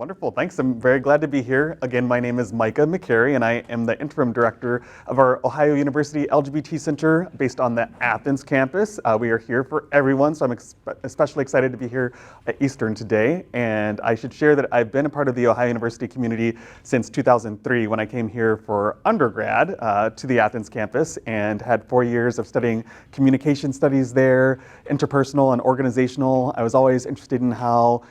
Wonderful, thanks. I'm very glad to be here. Again, my name is Micah McCarey, and I am the Interim Director of our Ohio University LGBT Center based on the Athens campus. We are here for everyone, so I'm especially excited to be here at Eastern today. And I should share that I've been a part of the Ohio University community since 2003 when I came here for undergrad to the Athens campus and had 4 years of studying communication studies there, interpersonal and organizational. I was always interested in how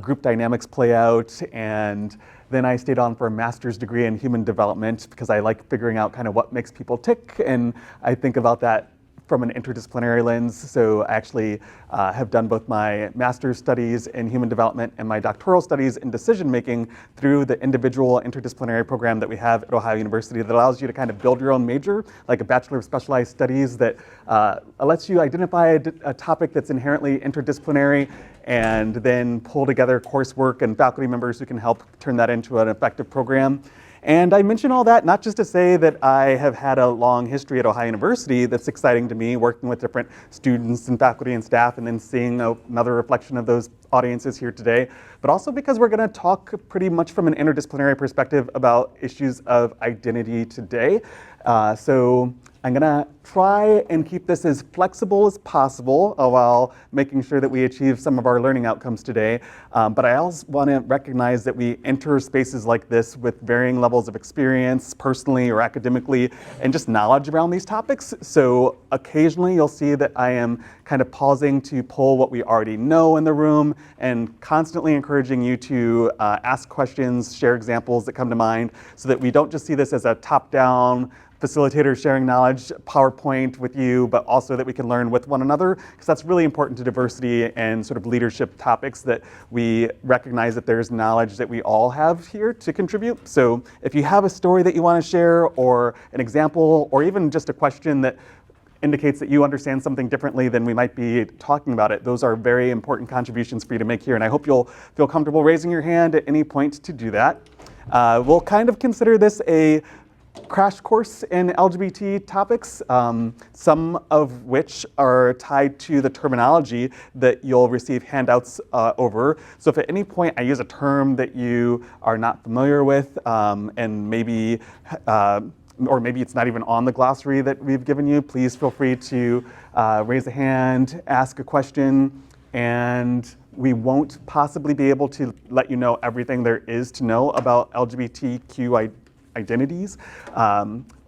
group dynamics play out, and then I stayed on for a master's degree in human development because I like figuring out kind of what makes people tick, and I think about that from an interdisciplinary lens. So I actually have done both my master's studies in human development and my doctoral studies in decision making through the individual interdisciplinary program that we have at Ohio University that allows you to kind of build your own major, like a Bachelor of Specialized Studies that lets you identify a topic that's inherently interdisciplinary and then pull together coursework and faculty members who can help turn that into an effective program. And I mention all that not just to say that I have had a long history at Ohio University that's exciting to me, working with different students and faculty and staff, and then seeing another reflection of those audiences here today, but also because we're going to talk pretty much from an interdisciplinary perspective about issues of identity today. So I'm going to try and keep this as flexible as possible while making sure that we achieve some of our learning outcomes today. But I also want to recognize that we enter spaces like this with varying levels of experience, personally or academically, and just knowledge around these topics. So occasionally you'll see that I am kind of pausing to pull what we already know in the room and constantly encouraging you to ask questions, share examples that come to mind, so that we don't just see this as a top-down facilitator sharing knowledge PowerPoint with you, but also that we can learn with one another, because that's really important to diversity and sort of leadership topics, that we recognize that there's knowledge that we all have here to contribute. So if you have a story that you want to share, or an example, or even just a question that indicates that you understand something differently than we might be talking about it, those are very important contributions for you to make here, and I hope you'll feel comfortable raising your hand at any point to do that. We'll kind of consider this a crash course in LGBT topics, some of which are tied to the terminology that you'll receive handouts over. So if at any point I use a term that you are not familiar with, and maybe or maybe it's not even on the glossary that we've given you, please feel free to raise a hand, ask a question, and we won't possibly be able to let you know everything there is to know about LGBTQ identities.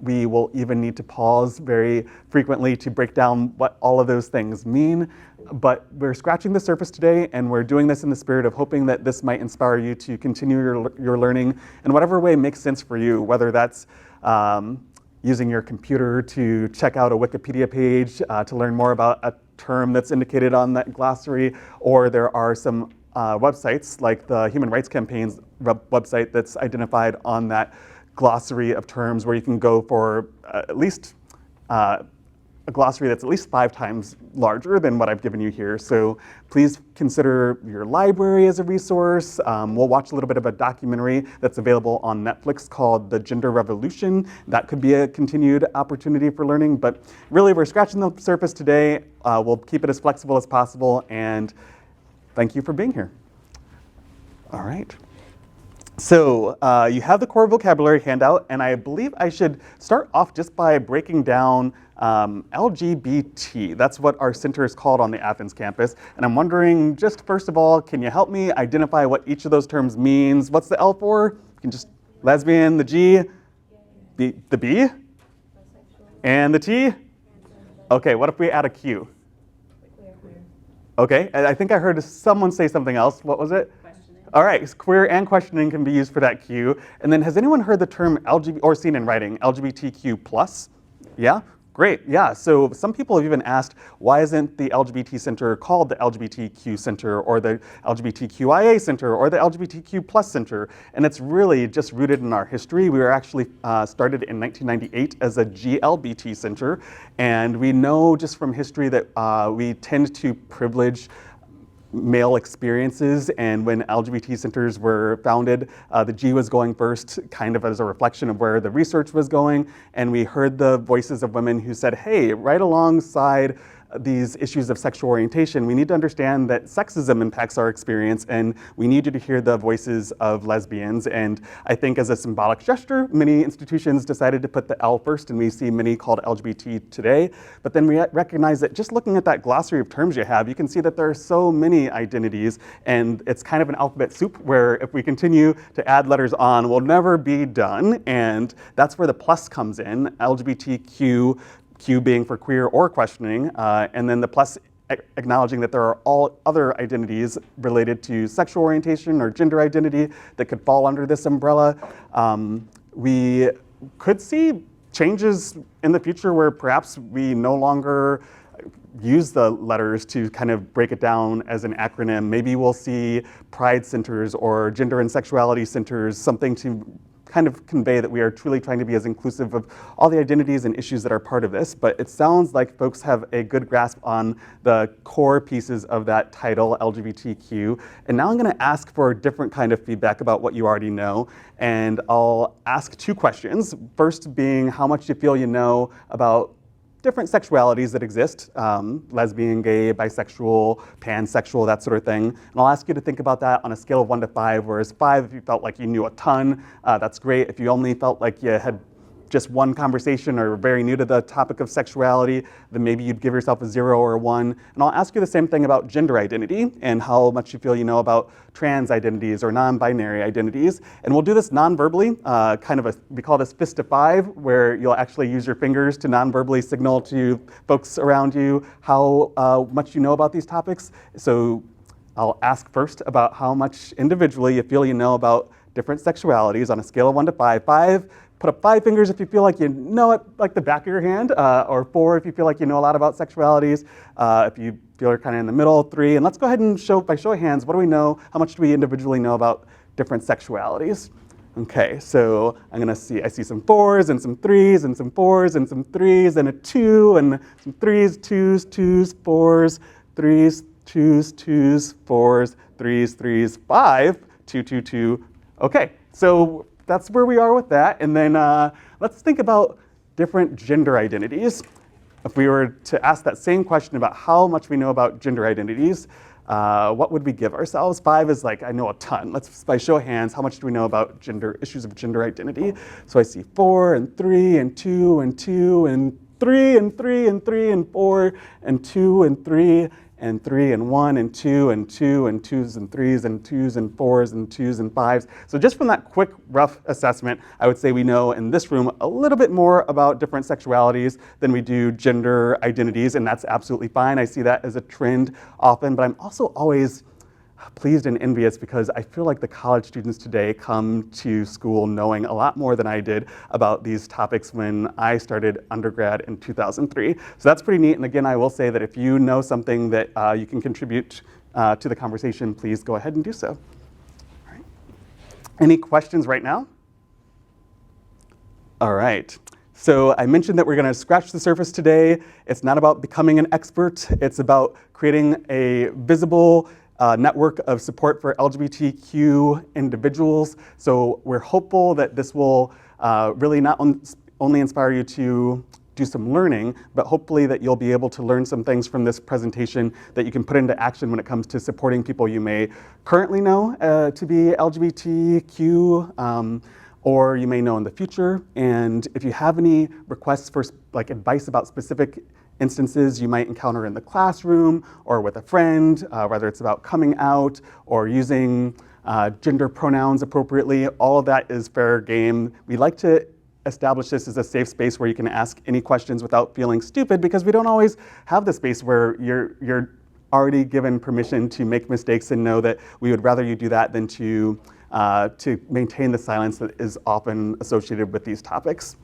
We will even need to pause very frequently to break down what all of those things mean. But we're scratching the surface today, and we're doing this in the spirit of hoping that this might inspire you to continue your learning in whatever way makes sense for you, whether that's using your computer to check out a Wikipedia page to learn more about a term that's indicated on that glossary, or there are some websites like the Human Rights Campaign's website that's identified on that glossary of terms, where you can go for at least a glossary that's at least 5 times larger than what I've given you here. So please consider your library as a resource. We'll watch a little bit of a documentary that's available on Netflix called The Gender Revolution. That could be a continued opportunity for learning, but really we're scratching the surface today. We'll keep it as flexible as possible, and thank you for being here. All right. So you have the core vocabulary handout, and I believe I should start off just by breaking down LGBT. That's what our center is called on the Athens campus. And I'm wondering, just first of all, can you help me identify what each of those terms means? What's the L for? You can just lesbian, the G, the B, and the T? Okay, what if we add a Q? Okay, I think I heard someone say something else. What was it? All right, queer and questioning can be used for that Q. And then has anyone heard the term LGBT, or seen in writing, LGBTQ+? Yeah? Great, yeah. So some people have even asked, why isn't the LGBT Center called the LGBTQ Center, or the LGBTQIA Center, or the LGBTQ+ Center? And it's really just rooted in our history. We were actually started in 1998 as a GLBT Center. And we know just from history that we tend to privilege male experiences, and when LGBT centers were founded, the G was going first, kind of as a reflection of where the research was going, and we heard the voices of women who said, hey, right alongside these issues of sexual orientation, we need to understand that sexism impacts our experience, and we need you to hear the voices of lesbians. And I think as a symbolic gesture, many institutions decided to put the L first, and we see many called LGBT today. But then we recognize that just looking at that glossary of terms you have, you can see that there are so many identities, and it's kind of an alphabet soup where if we continue to add letters on, we'll never be done. And that's where the plus comes in, LGBTQ, Q being for queer or questioning, and then the plus acknowledging that there are all other identities related to sexual orientation or gender identity that could fall under this umbrella. We could see changes in the future where perhaps we no longer use the letters to kind of break it down as an acronym. Maybe we'll see pride centers or gender and sexuality centers, something to kind of convey that we are truly trying to be as inclusive of all the identities and issues that are part of this. But it sounds like folks have a good grasp on the core pieces of that title, LGBTQ. And now I'm going to ask for a different kind of feedback about what you already know. And I'll ask two questions. First being how much you feel you know about different sexualities that exist, lesbian, gay, bisexual, pansexual, that sort of thing. And I'll ask you to think about that on a scale of 1 to 5, whereas 5, if you felt like you knew a ton, that's great. If you only felt like you had just one conversation or very new to the topic of sexuality, then maybe you'd give yourself a 0 or a 1. And I'll ask you the same thing about gender identity and how much you feel you know about trans identities or non-binary identities. And we'll do this non-verbally, we call this fist to 5, where you'll actually use your fingers to non-verbally signal to folks around you how much you know about these topics. So I'll ask first about how much individually you feel you know about different sexualities on a scale of 1 to 5. 5, put up 5 fingers if you feel like you know it like the back of your hand, or 4 if you feel like you know a lot about sexualities. If you feel you're kind of in the middle, 3. And let's go ahead and by show of hands, what do we know? How much do we individually know about different sexualities? Okay, so I'm gonna I see some 4s and some 3s and some 4s and some 3s and a 2 and some 3s, 2s, 2s, 4s, 3s, 2s, 2s, 4s, 3s, 3s, 5, 2, 2, 2. Okay, so that's where we are with that. And then let's think about different gender identities. If we were to ask that same question about how much we know about gender identities, what would we give ourselves? 5 is like, I know a ton. Let's, by show of hands, how much do we know about issues of gender identity? So I see 4 and 3 and 2 and 2 and 3 and 3 and 3 and 4 and 2 and 3 and 3 and 1 and 2 and 2 and 2s and 3s and 2s and 4s and 2s and 5s. So just from that quick, rough assessment, I would say we know in this room a little bit more about different sexualities than we do gender identities, and that's absolutely fine. I see that as a trend often, but I'm also always pleased and envious because I feel like the college students today come to school knowing a lot more than I did about these topics when I started undergrad in 2003. So that's pretty neat. And again, I will say that if you know something that you can contribute to the conversation, please go ahead and do so. All right. Any questions right now? All right. So I mentioned that we're going to scratch the surface today. It's not about becoming an expert. It's about creating a visible network of support for LGBTQ individuals. So we're hopeful that this will really not only inspire you to do some learning, but hopefully that you'll be able to learn some things from this presentation that you can put into action when it comes to supporting people you may currently know to be LGBTQ, or you may know in the future. And if you have any requests for advice about specific instances you might encounter in the classroom or with a friend, whether it's about coming out or using gender pronouns appropriately, all of that is fair game. We like to establish this as a safe space where you can ask any questions without feeling stupid, because we don't always have the space where you're already given permission to make mistakes, and know that we would rather you do that than to maintain the silence that is often associated with these topics.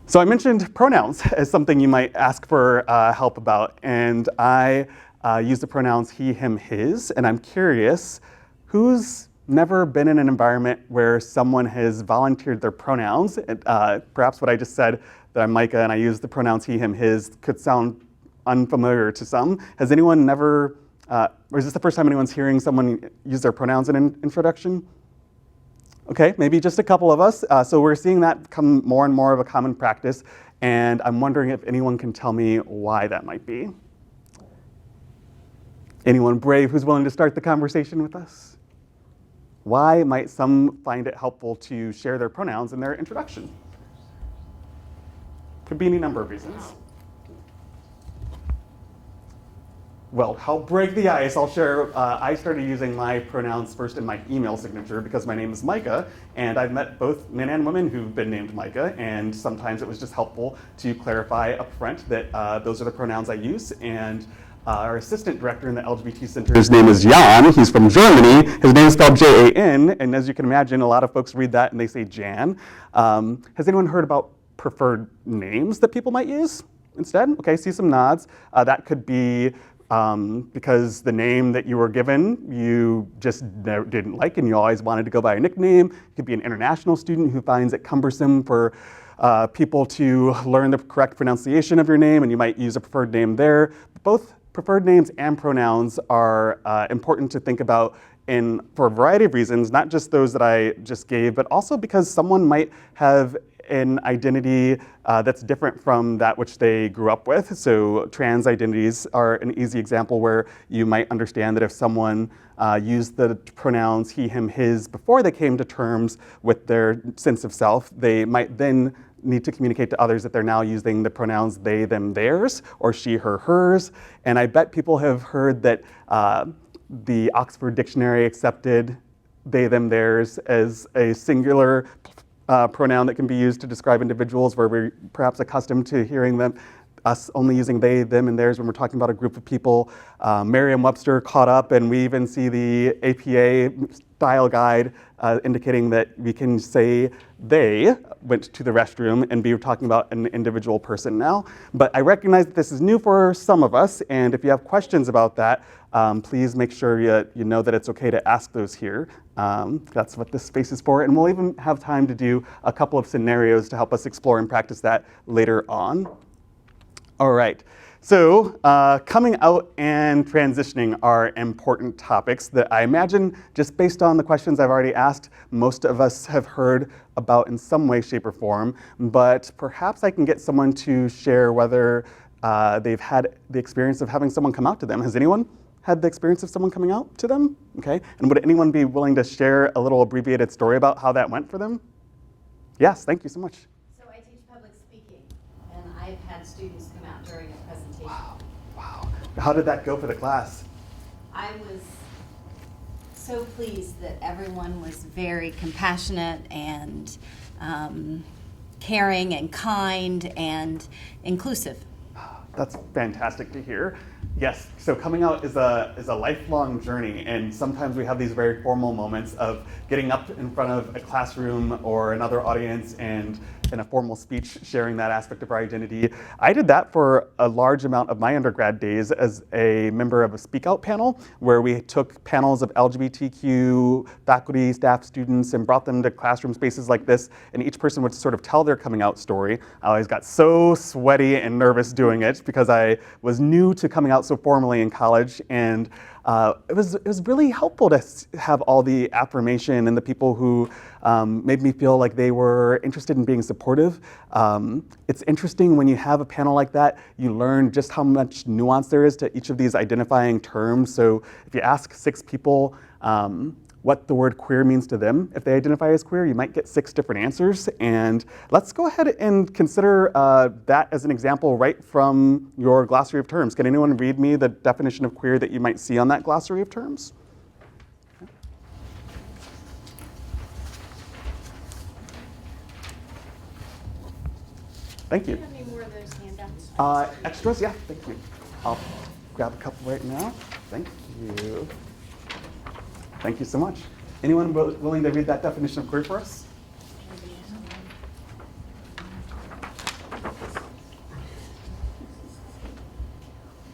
So I mentioned pronouns as something you might ask for help about, and I use the pronouns he, him, his, and I'm curious, who's never been in an environment where someone has volunteered their pronouns? Perhaps what I just said, that I'm Micah and I use the pronouns he, him, his, could sound unfamiliar to some. Has anyone never, or is this the first time anyone's hearing someone use their pronouns in an introduction? Okay, maybe just a couple of us. So we're seeing that become more and more of a common practice, and I'm wondering if anyone can tell me why that might be. Anyone brave who's willing to start the conversation with us? Why might some find it helpful to share their pronouns in their introduction? Could be any number of reasons. Well, to help break the ice, I'll share, I started using my pronouns first in my email signature because my name is Micah, and I've met both men and women who've been named Micah, and sometimes it was just helpful to clarify up front that those are the pronouns I use. And our assistant director in the LGBT Center, his name is Jan. He's from Germany. His name is spelled Jan, and as you can imagine, a lot of folks read that and they say Jan. Has anyone heard about preferred names that people might use instead? Okay, see some nods. That could be because the name that you were given you just didn't like and you always wanted to go by a nickname. You could be an international student who finds it cumbersome for people to learn the correct pronunciation of your name, and you might use a preferred name there. Both preferred names and pronouns are important to think about for a variety of reasons, not just those that I just gave, but also because someone might have an identity that's different from that which they grew up with. So trans identities are an easy example where you might understand that if someone used the pronouns he, him, his before they came to terms with their sense of self, they might then need to communicate to others that they're now using the pronouns they, them, theirs, or she, her, hers. And I bet people have heard that the Oxford Dictionary accepted they, them, theirs as a singular pronoun that can be used to describe individuals where we're perhaps accustomed to hearing us only using they, them, and theirs when we're talking about a group of people. Merriam-Webster caught up, and we even see the APA style guide indicating that we can say they went to the restroom and be talking about an individual person now. But I recognize that this is new for some of us, and if you have questions about that, please make sure you know that it's okay to ask those here. That's what this space is for, and we'll even have time to do a couple of scenarios to help us explore and practice that later on. All right, so coming out and transitioning are important topics that I imagine, just based on the questions I've already asked, most of us have heard about in some way, shape, or form, but perhaps I can get someone to share whether they've had the experience of having someone come out to them. Has anyone had the experience of someone coming out to them? Okay, and would anyone be willing to share a little abbreviated story about how that went for them? Yes, thank you so much. So I teach public speaking, and I've had students come out during a presentation. Wow. How did that go for the class? I was so pleased that everyone was very compassionate and caring and kind and inclusive. That's fantastic to hear. Yes, so coming out is a lifelong journey, and sometimes we have these very formal moments of getting up in front of a classroom or another audience and in a formal speech sharing that aspect of our identity. I did that for a large amount of my undergrad days as a member of a Speak Out panel, where we took panels of LGBTQ faculty, staff, students, and brought them to classroom spaces like this, and each person would sort of tell their coming out story. I always got so sweaty and nervous doing it because I was new to coming out so formally in college, and it was really helpful to have all the affirmation and the people who made me feel like they were interested in being supportive. It's interesting when you have a panel like that, you learn just how much nuance there is to each of these identifying terms. So if you ask 6 people what the word queer means to them, if they identify as queer, you might get 6 different answers. And let's go ahead and consider that as an example right from your glossary of terms. Can anyone read me the definition of queer that you might see on that glossary of terms? Thank you. Do you have any more of those handouts? Extras, yeah, thank you. I'll grab a couple right now. Thank you. Thank you so much. Anyone willing to read that definition of queer for us?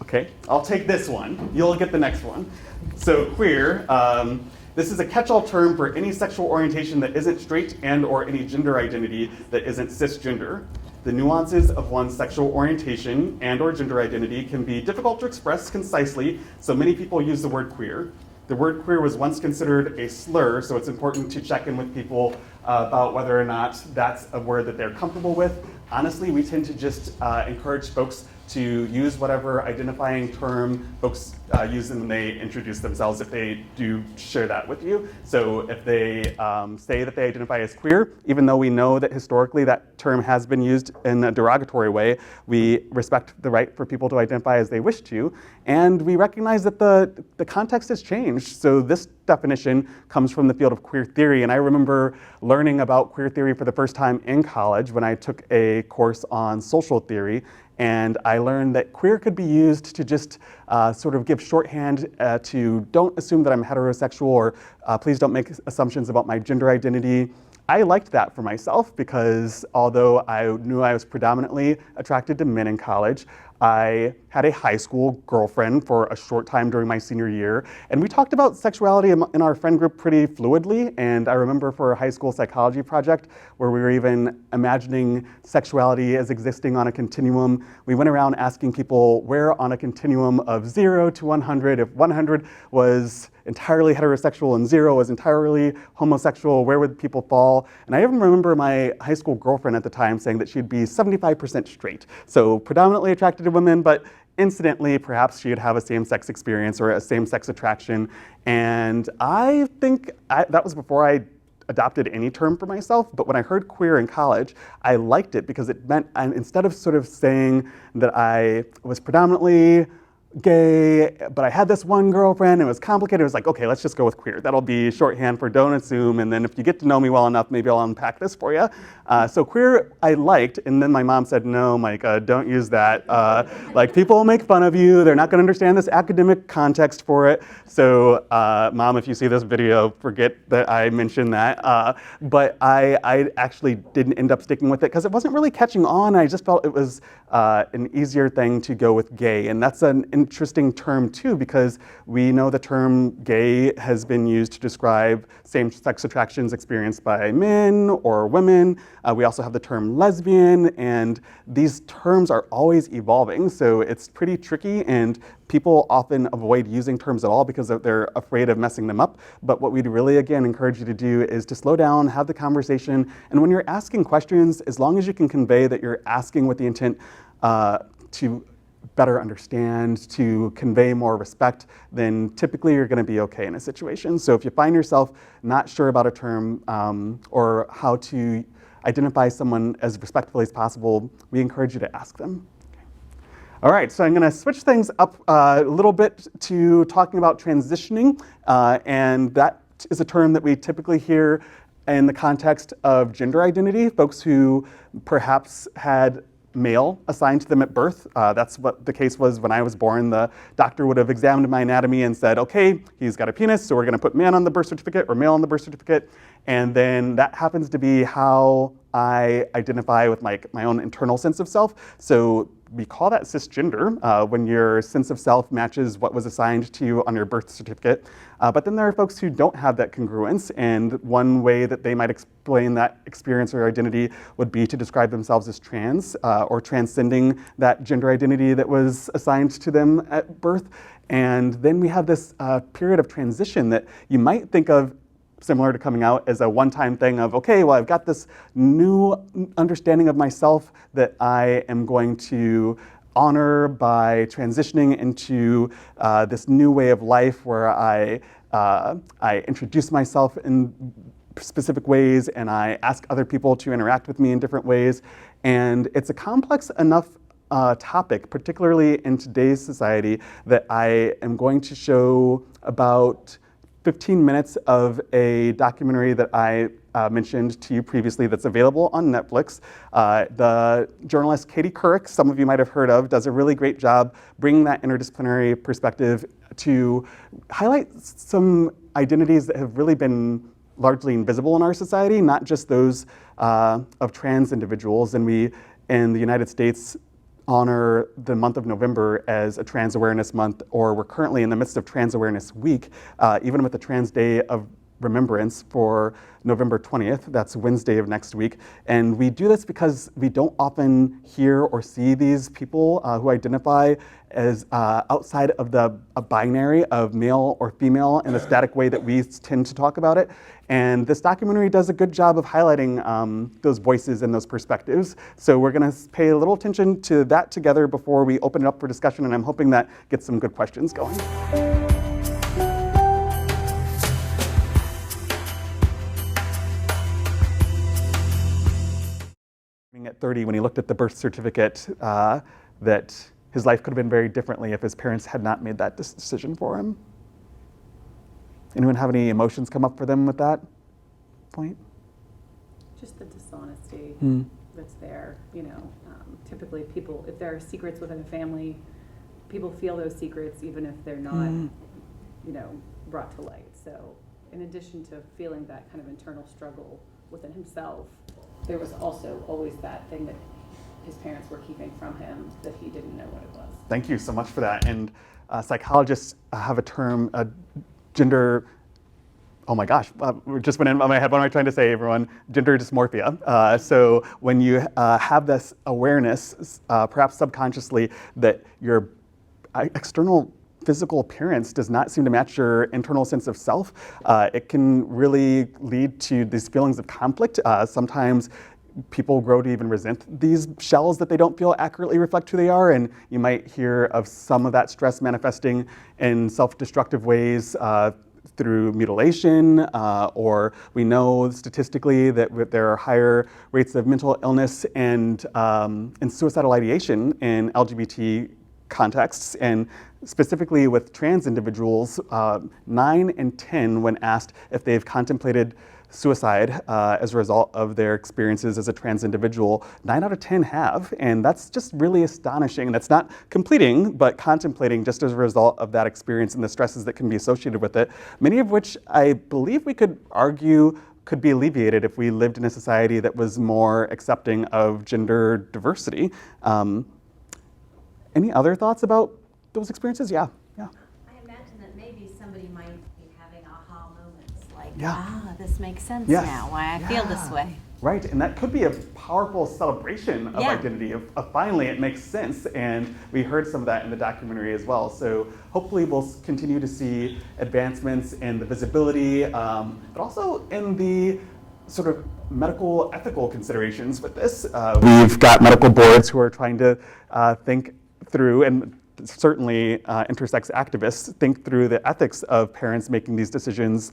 Okay, I'll take this one. You'll get the next one. So queer, this is a catch-all term for any sexual orientation that isn't straight and or any gender identity that isn't cisgender. The nuances of one's sexual orientation and or gender identity can be difficult to express concisely, so many people use the word queer. the word queer was once considered a slur, so it's important to check in with people about whether or not that's a word that they're comfortable with. Honestly, we tend to just encourage folks to use whatever identifying term folks use when they introduce themselves if they do share that with you. So if they say that they identify as queer, even though we know that historically that term has been used in a derogatory way, we respect the right for people to identify as they wish to, and we recognize that the context has changed. So this definition comes from the field of queer theory, and I remember learning about queer theory for the first time in college when I took a course on social theory. And I learned that queer could be used to just sort of give shorthand to don't assume that I'm heterosexual, or please don't make assumptions about my gender identity. I liked that for myself because although I knew I was predominantly attracted to men in college, I had a high school girlfriend for a short time during my senior year, and we talked about sexuality in our friend group pretty fluidly. And I remember for a high school psychology project where we were even imagining sexuality as existing on a continuum, we went around asking people where on a continuum of 0 to 100, if 100 was entirely heterosexual and 0 was entirely homosexual, where would people fall? And I even remember my high school girlfriend at the time saying that she'd be 75% straight. So predominantly attracted to women, but incidentally, perhaps she'd have a same-sex experience or a same-sex attraction. And I think that was before I adopted any term for myself, but when I heard queer in college, I liked it because it meant, instead of sort of saying that I was predominantly gay, but I had this one girlfriend, it was complicated, it was like, okay, let's just go with queer. That'll be shorthand for don't assume, and then if you get to know me well enough, maybe I'll unpack this for you. So queer I liked, and then my mom said, no, Micah, don't use that. Like, people will make fun of you, they're not gonna understand this academic context for it. So Mom, if you see this video, forget that I mentioned that. But I actually didn't end up sticking with it because it wasn't really catching on. I just felt it was an easier thing to go with gay, and that's an interesting term too, because we know the term gay has been used to describe same-sex attractions experienced by men or women. We also have the term lesbian, and these terms are always evolving, so it's pretty tricky, and people often avoid using terms at all because they're afraid of messing them up. But what we'd really, again, encourage you to do is to slow down, have the conversation, and when you're asking questions, as long as you can convey that you're asking with the intent to better understand, to convey more respect, then typically you're going to be okay in a situation. So if you find yourself not sure about a term or how to identify someone as respectfully as possible, we encourage you to ask them. All right, so I'm going to switch things up a little bit to talking about transitioning, and that is a term that we typically hear in the context of gender identity, folks who perhaps had male assigned to them at birth. That's what the case was when I was born. The doctor would have examined my anatomy and said, okay, he's got a penis, so we're going to put man on the birth certificate or male on the birth certificate. And then that happens to be how I identify with my own internal sense of self. So we call that cisgender when your sense of self matches what was assigned to you on your birth certificate. But then there are folks who don't have that congruence, and one way that they might explain that experience or identity would be to describe themselves as trans or transcending that gender identity that was assigned to them at birth. And then we have this period of transition that you might think of similar to coming out as a one-time thing of, okay, well, I've got this new understanding of myself that I am going to honor by transitioning into this new way of life where I introduce myself in specific ways and I ask other people to interact with me in different ways. And it's a complex enough topic, particularly in today's society, that I am going to show about 15 minutes of a documentary that I mentioned to you previously that's available on Netflix. The journalist Katie Couric, some of you might have heard of, does a really great job bringing that interdisciplinary perspective to highlight some identities that have really been largely invisible in our society, not just those of trans individuals. And we, in the United States, honor the month of November as a Trans Awareness Month, or we're currently in the midst of Trans Awareness Week, even with the Trans Day of remembrance for November 20th. That's Wednesday of next week. And we do this because we don't often hear or see these people who identify as outside of a binary of male or female in the static way that we tend to talk about it. And this documentary does a good job of highlighting those voices and those perspectives. So we're going to pay a little attention to that together before we open it up for discussion, and I'm hoping that gets some good questions going. At 30, when he looked at the birth certificate, that his life could have been very differently if his parents had not made that decision for him. Anyone have any emotions come up for them with that point? Just the dishonesty that's there. Typically people, if there are secrets within a family, people feel those secrets even if they're not, brought to light. So in addition to feeling that kind of internal struggle within himself, there was also always that thing that his parents were keeping from him that he didn't know what it was. Thank you so much for that. And psychologists have a term, gender, oh my gosh, just went in my head. What am I trying to say, everyone? Gender dysmorphia. So when you have this awareness, perhaps subconsciously, that your external physical appearance does not seem to match your internal sense of self, it can really lead to these feelings of conflict. Sometimes people grow to even resent these shells that they don't feel accurately reflect who they are, and you might hear of some of that stress manifesting in self-destructive ways through mutilation, or we know statistically that there are higher rates of mental illness and suicidal ideation in LGBT contexts, and specifically with trans individuals, 9 in 10, when asked if they've contemplated suicide as a result of their experiences as a trans individual, 9 out of 10 have, and that's just really astonishing. That's not completing, but contemplating just as a result of that experience and the stresses that can be associated with it, many of which I believe we could argue could be alleviated if we lived in a society that was more accepting of gender diversity. Any other thoughts about those experiences? Yeah. I imagine that maybe somebody might be having aha moments, like, this makes sense now, why I feel this way. Right, and that could be a powerful celebration of identity, of finally it makes sense, and we heard some of that in the documentary as well. So hopefully we'll continue to see advancements in the visibility, but also in the sort of medical ethical considerations with this. We've got medical boards who are trying to think through, and certainly intersex activists think through the ethics of parents making these decisions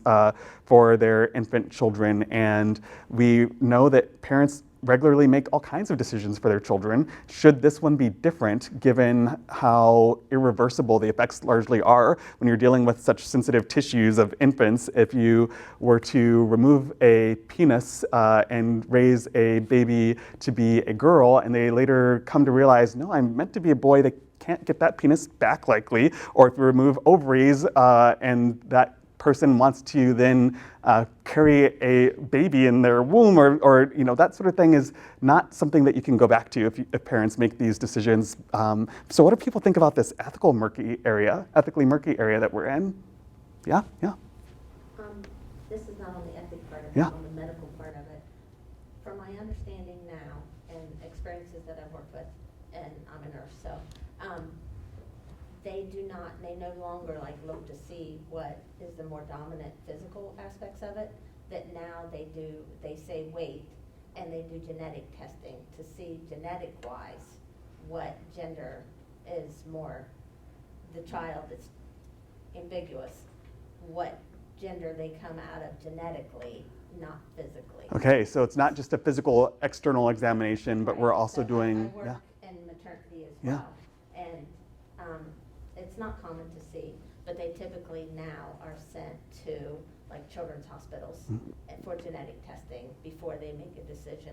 for their infant children. And we know that parents regularly make all kinds of decisions for their children. Should this one be different, given how irreversible the effects largely are when you're dealing with such sensitive tissues of infants? If you were to remove a penis and raise a baby to be a girl, and they later come to realize, no, I'm meant to be a boy, they can't get that penis back likely. Or if you remove ovaries and that person wants to then carry a baby in their womb, or that sort of thing is not something that you can go back to if parents make these decisions. So what do people think about this ethically murky area that we're in? Yeah. This is not on the ethic part of it, Yeah. on the medical part of it. From my understanding now and experiences that I've worked with, and I'm a nurse, so they no longer look to see what is the more dominant physical aspects of it, that now they say wait, and they do genetic testing to see genetic-wise what gender is more, the child is ambiguous, what gender they come out of genetically, not physically. Okay, so it's not just a physical external examination, but we're also doing, I work in maternity as well, and it's not common to see, but they typically now are sent to children's hospitals for genetic testing before they make a decision.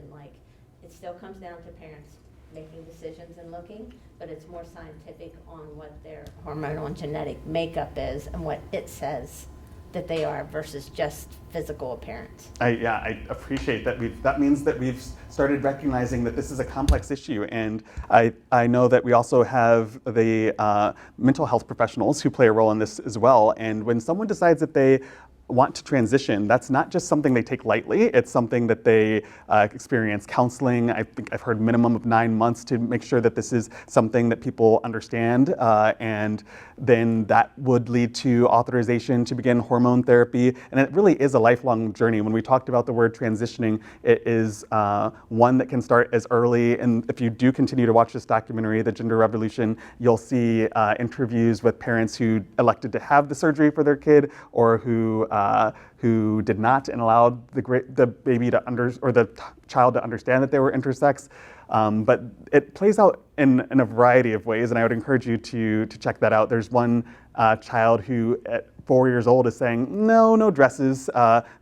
It still comes down to parents making decisions and looking, but it's more scientific on what their hormonal and genetic makeup is and what it says that they are versus just physical appearance. I appreciate that. That means that we've started recognizing that this is a complex issue, and I know that we also have the mental health professionals who play a role in this as well. And when someone decides that they want to transition, that's not just something they take lightly. It's something that they experience counseling. I think I've heard minimum of 9 months to make sure that this is something that people understand, and then that would lead to authorization to begin hormone therapy. And it really is a lifelong journey. When we talked about the word transitioning, it is one that can start as early. And if you do continue to watch this documentary, The Gender Revolution, you'll see interviews with parents who elected to have the surgery for their kid, or who did not, and allowed the baby to or the child to understand that they were intersex. But it plays out in a variety of ways, and I would encourage you to check that out. There's one child who at 4 years old is saying, no dresses,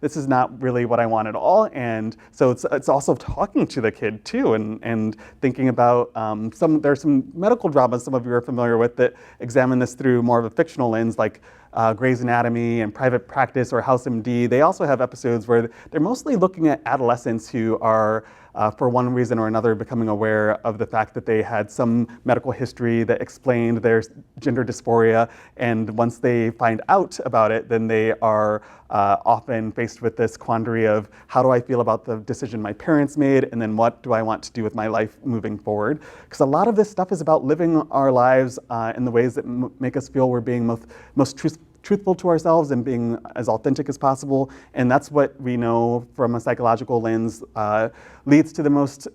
this is not really what I want at all. And so it's also talking to the kid too, and thinking about there's some medical dramas some of you are familiar with that examine this through more of a fictional lens, like Grey's Anatomy and Private Practice or House MD. They also have episodes where they're mostly looking at adolescents who are for one reason or another becoming aware of the fact that they had some medical history that explained their gender dysphoria. And once they find out about it, then they are often faced with this quandary of, how do I feel about the decision my parents made, and then what do I want to do with my life moving forward? Because a lot of this stuff is about living our lives in the ways that make us feel we're being most truthful to ourselves and being as authentic as possible. And that's what we know from a psychological lens leads to the most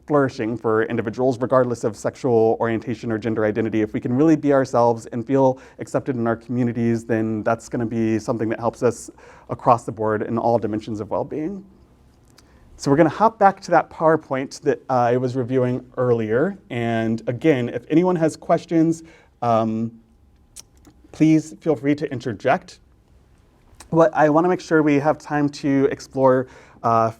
flourishing for individuals, regardless of sexual orientation or gender identity. If we can really be ourselves and feel accepted in our communities, then that's going to be something that helps us across the board in all dimensions of well-being. So we're going to hop back to that PowerPoint that I was reviewing earlier. And again, if anyone has questions, please feel free to interject. What I want to make sure we have time to explore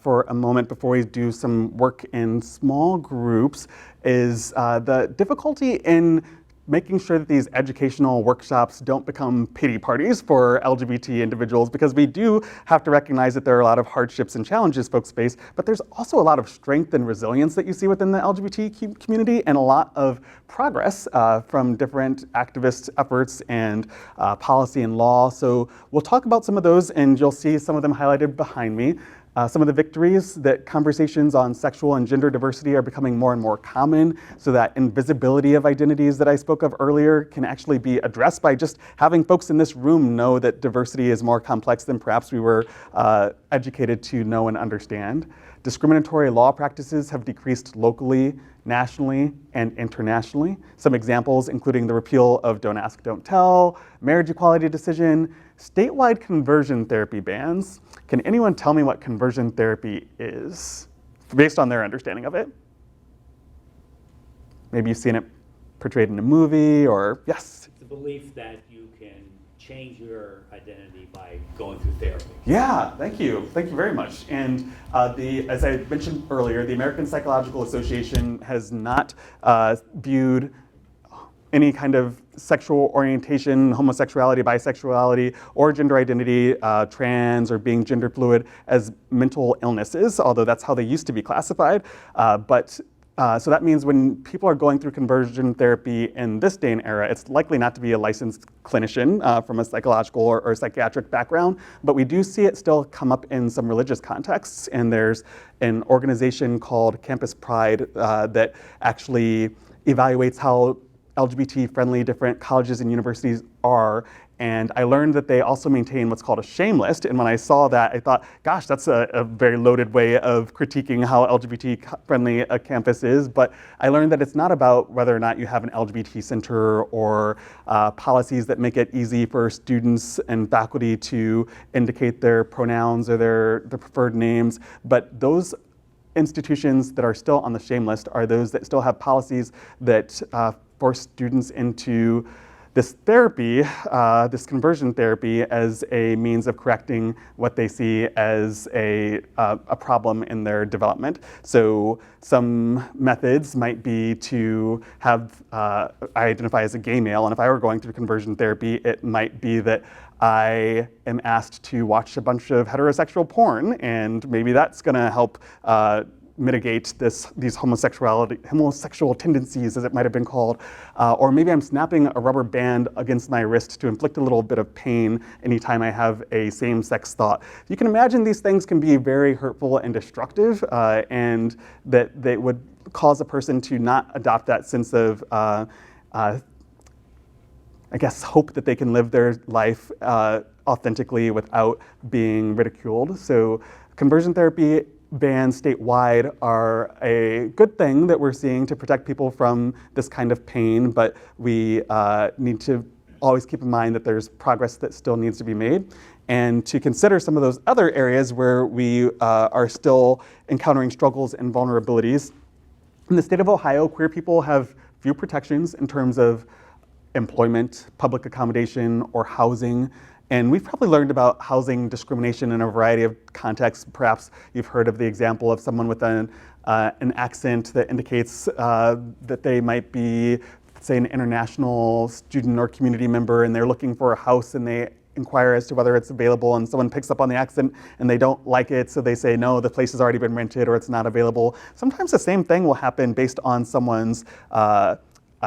for a moment before we do some work in small groups is the difficulty in making sure that these educational workshops don't become pity parties for LGBT individuals, because we do have to recognize that there are a lot of hardships and challenges folks face, but there's also a lot of strength and resilience that you see within the LGBT community, and a lot of progress from different activist efforts and policy and law. So we'll talk about some of those, and you'll see some of them highlighted behind me. Some of the victories that conversations on sexual and gender diversity are becoming more and more common, so that invisibility of identities that I spoke of earlier can actually be addressed by just having folks in this room know that diversity is more complex than perhaps we were educated to know and understand. Discriminatory law practices have decreased locally, nationally, and internationally. Some examples including the repeal of Don't Ask, Don't Tell, marriage equality decision, statewide conversion therapy bans. Can anyone tell me what conversion therapy is, based on their understanding of it? Maybe you've seen it portrayed in a movie, or yes? It's the belief that you can change your identity by going through therapy. Yeah, thank you very much. And as I mentioned earlier, the American Psychological Association has not viewed any kind of sexual orientation, homosexuality, bisexuality, or gender identity, trans, or being gender fluid as mental illnesses, although that's how they used to be classified. So that means when people are going through conversion therapy in this day and era, it's likely not to be a licensed clinician from a psychological or psychiatric background, but we do see it still come up in some religious contexts. And there's an organization called Campus Pride that actually evaluates how LGBT-friendly different colleges and universities are. And I learned that they also maintain what's called a shame list. And when I saw that, I thought, gosh, that's a very loaded way of critiquing how LGBT-friendly a campus is. But I learned that it's not about whether or not you have an LGBT center or policies that make it easy for students and faculty to indicate their pronouns or their preferred names. But those institutions that are still on the shame list are those that still have policies that force students into this therapy, this conversion therapy, as a means of correcting what they see as a problem in their development. So some methods might be to have, I identify as a gay male, and if I were going through conversion therapy, it might be that I am asked to watch a bunch of heterosexual porn, and maybe that's gonna help mitigate these homosexual tendencies, as it might have been called, or maybe I'm snapping a rubber band against my wrist to inflict a little bit of pain anytime I have a same-sex thought. You can imagine these things can be very hurtful and destructive, and that they would cause a person to not adopt that sense of I guess, hope that they can live their life authentically without being ridiculed. So conversion therapy bans statewide are a good thing that we're seeing to protect people from this kind of pain, but we need to always keep in mind that there's progress that still needs to be made, and to consider some of those other areas where we are still encountering struggles and vulnerabilities. In the state of Ohio, queer people have few protections in terms of employment, public accommodation, or housing. And we've probably learned about housing discrimination in a variety of contexts. Perhaps you've heard of the example of someone with an accent that indicates that they might be, say, an international student or community member, and they're looking for a house, and they inquire as to whether it's available, and someone picks up on the accent and they don't like it, so they say, no, the place has already been rented or it's not available. Sometimes the same thing will happen based on someone's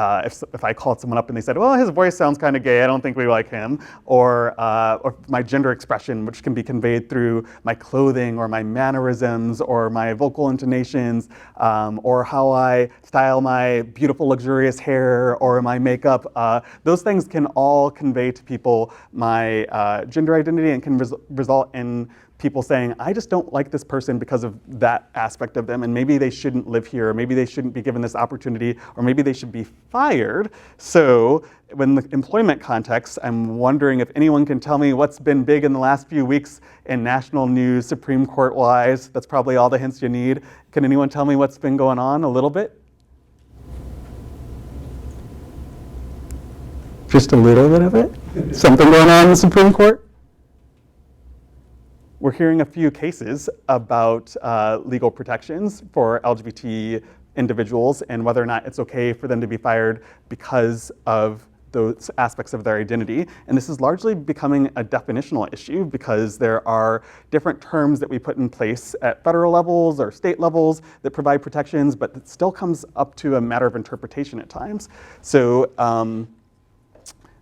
if I called someone up and they said, well, his voice sounds kind of gay, I don't think we like him, or my gender expression, which can be conveyed through my clothing or my mannerisms or my vocal intonations, or how I style my beautiful, luxurious hair or my makeup. Those things can all convey to people my gender identity and can result in people saying, I just don't like this person because of that aspect of them, and maybe they shouldn't live here, or maybe they shouldn't be given this opportunity, or maybe they should be fired. So in the employment context, I'm wondering if anyone can tell me what's been big in the last few weeks in national news, Supreme Court-wise. That's probably all the hints you need. Can anyone tell me what's been going on a little bit? Just a little bit of it? Something going on in the Supreme Court? We're hearing a few cases about legal protections for LGBT individuals and whether or not it's okay for them to be fired because of those aspects of their identity. And this is largely becoming a definitional issue because there are different terms that we put in place at federal levels or state levels that provide protections, but it still comes up to a matter of interpretation at times. So,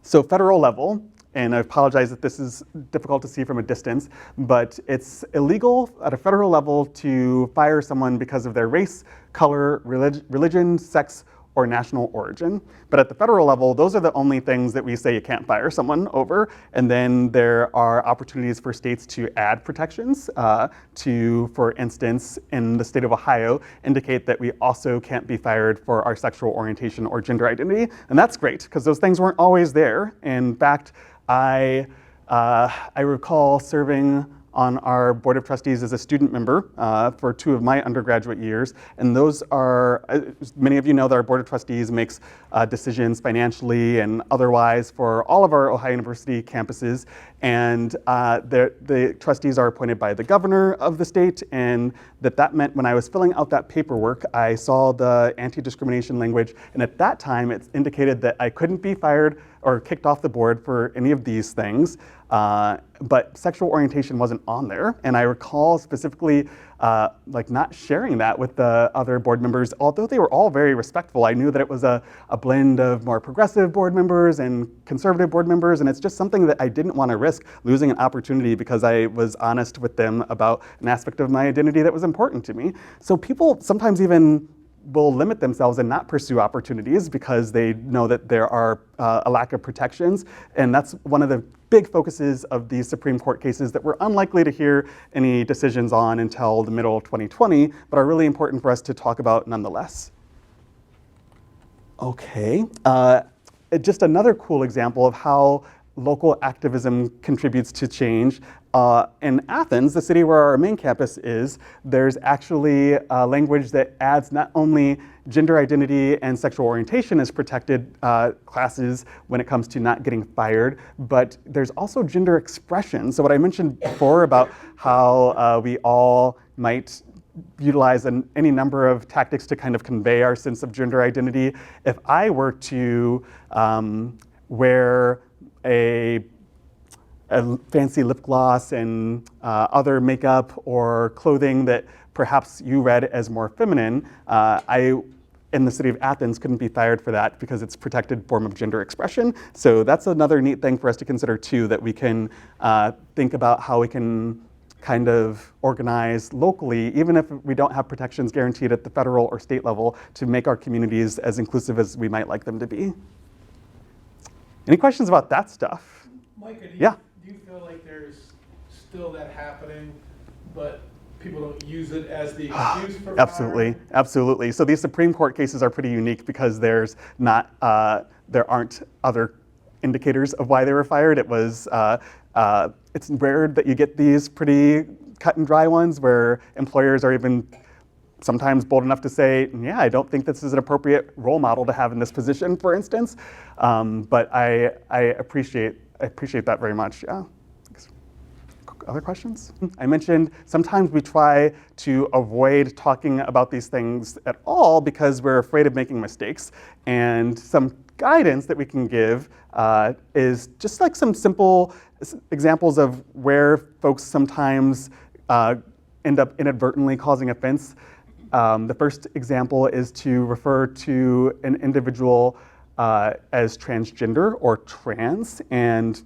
so federal level, and I apologize if this is difficult to see from a distance, but it's illegal at a federal level to fire someone because of their race, color, religion, sex, or national origin. But at the federal level, those are the only things that we say you can't fire someone over. And then there are opportunities for states to add protections to, for instance, in the state of Ohio, indicate that we also can't be fired for our sexual orientation or gender identity. And that's great, because those things weren't always there. In fact, I recall serving on our board of trustees as a student member for 2 of my undergraduate years. And those are, many of you know that our board of trustees makes decisions financially and otherwise for all of our Ohio University campuses. And the trustees are appointed by the governor of the state, and that meant when I was filling out that paperwork, I saw the anti-discrimination language, and at that time it indicated that I couldn't be fired or kicked off the board for any of these things, but sexual orientation wasn't on there. And I recall specifically like not sharing that with the other board members, although they were all very respectful. I knew that it was a blend of more progressive board members and conservative board members, and it's just something that I didn't want to risk losing an opportunity because I was honest with them about an aspect of my identity that was important to me. So people sometimes even will limit themselves and not pursue opportunities because they know that there are a lack of protections. And that's one of the big focuses of these Supreme Court cases that we're unlikely to hear any decisions on until the middle of 2020, but are really important for us to talk about nonetheless. Okay, just another cool example of how local activism contributes to change. In Athens, the city where our main campus is, there's actually a language that adds not only gender identity and sexual orientation as protected classes when it comes to not getting fired, but there's also gender expression. So what I mentioned before about how we all might utilize any number of tactics to kind of convey our sense of gender identity. If I were to wear a fancy lip gloss and other makeup or clothing that perhaps you read as more feminine, I in the city of Athens couldn't be fired for that because it's a protected form of gender expression. So that's another neat thing for us to consider too, that we can think about how we can kind of organize locally, even if we don't have protections guaranteed at the federal or state level, to make our communities as inclusive as we might like them to be. Any questions about that stuff? Micah, do Yeah. you feel like there's still that happening, but people don't use it as the excuse for Absolutely, firing? absolutely. So these Supreme Court cases are pretty unique because there aren't other indicators of why they were fired. It's rare that you get these pretty cut and dry ones where employers are even sometimes bold enough to say, yeah, I don't think this is an appropriate role model to have in this position, for instance. But I appreciate that very much, yeah. Other questions? I mentioned sometimes we try to avoid talking about these things at all because we're afraid of making mistakes. And some guidance that we can give is just like some simple examples of where folks sometimes end up inadvertently causing offense. The first example is to refer to an individual as transgender or trans, and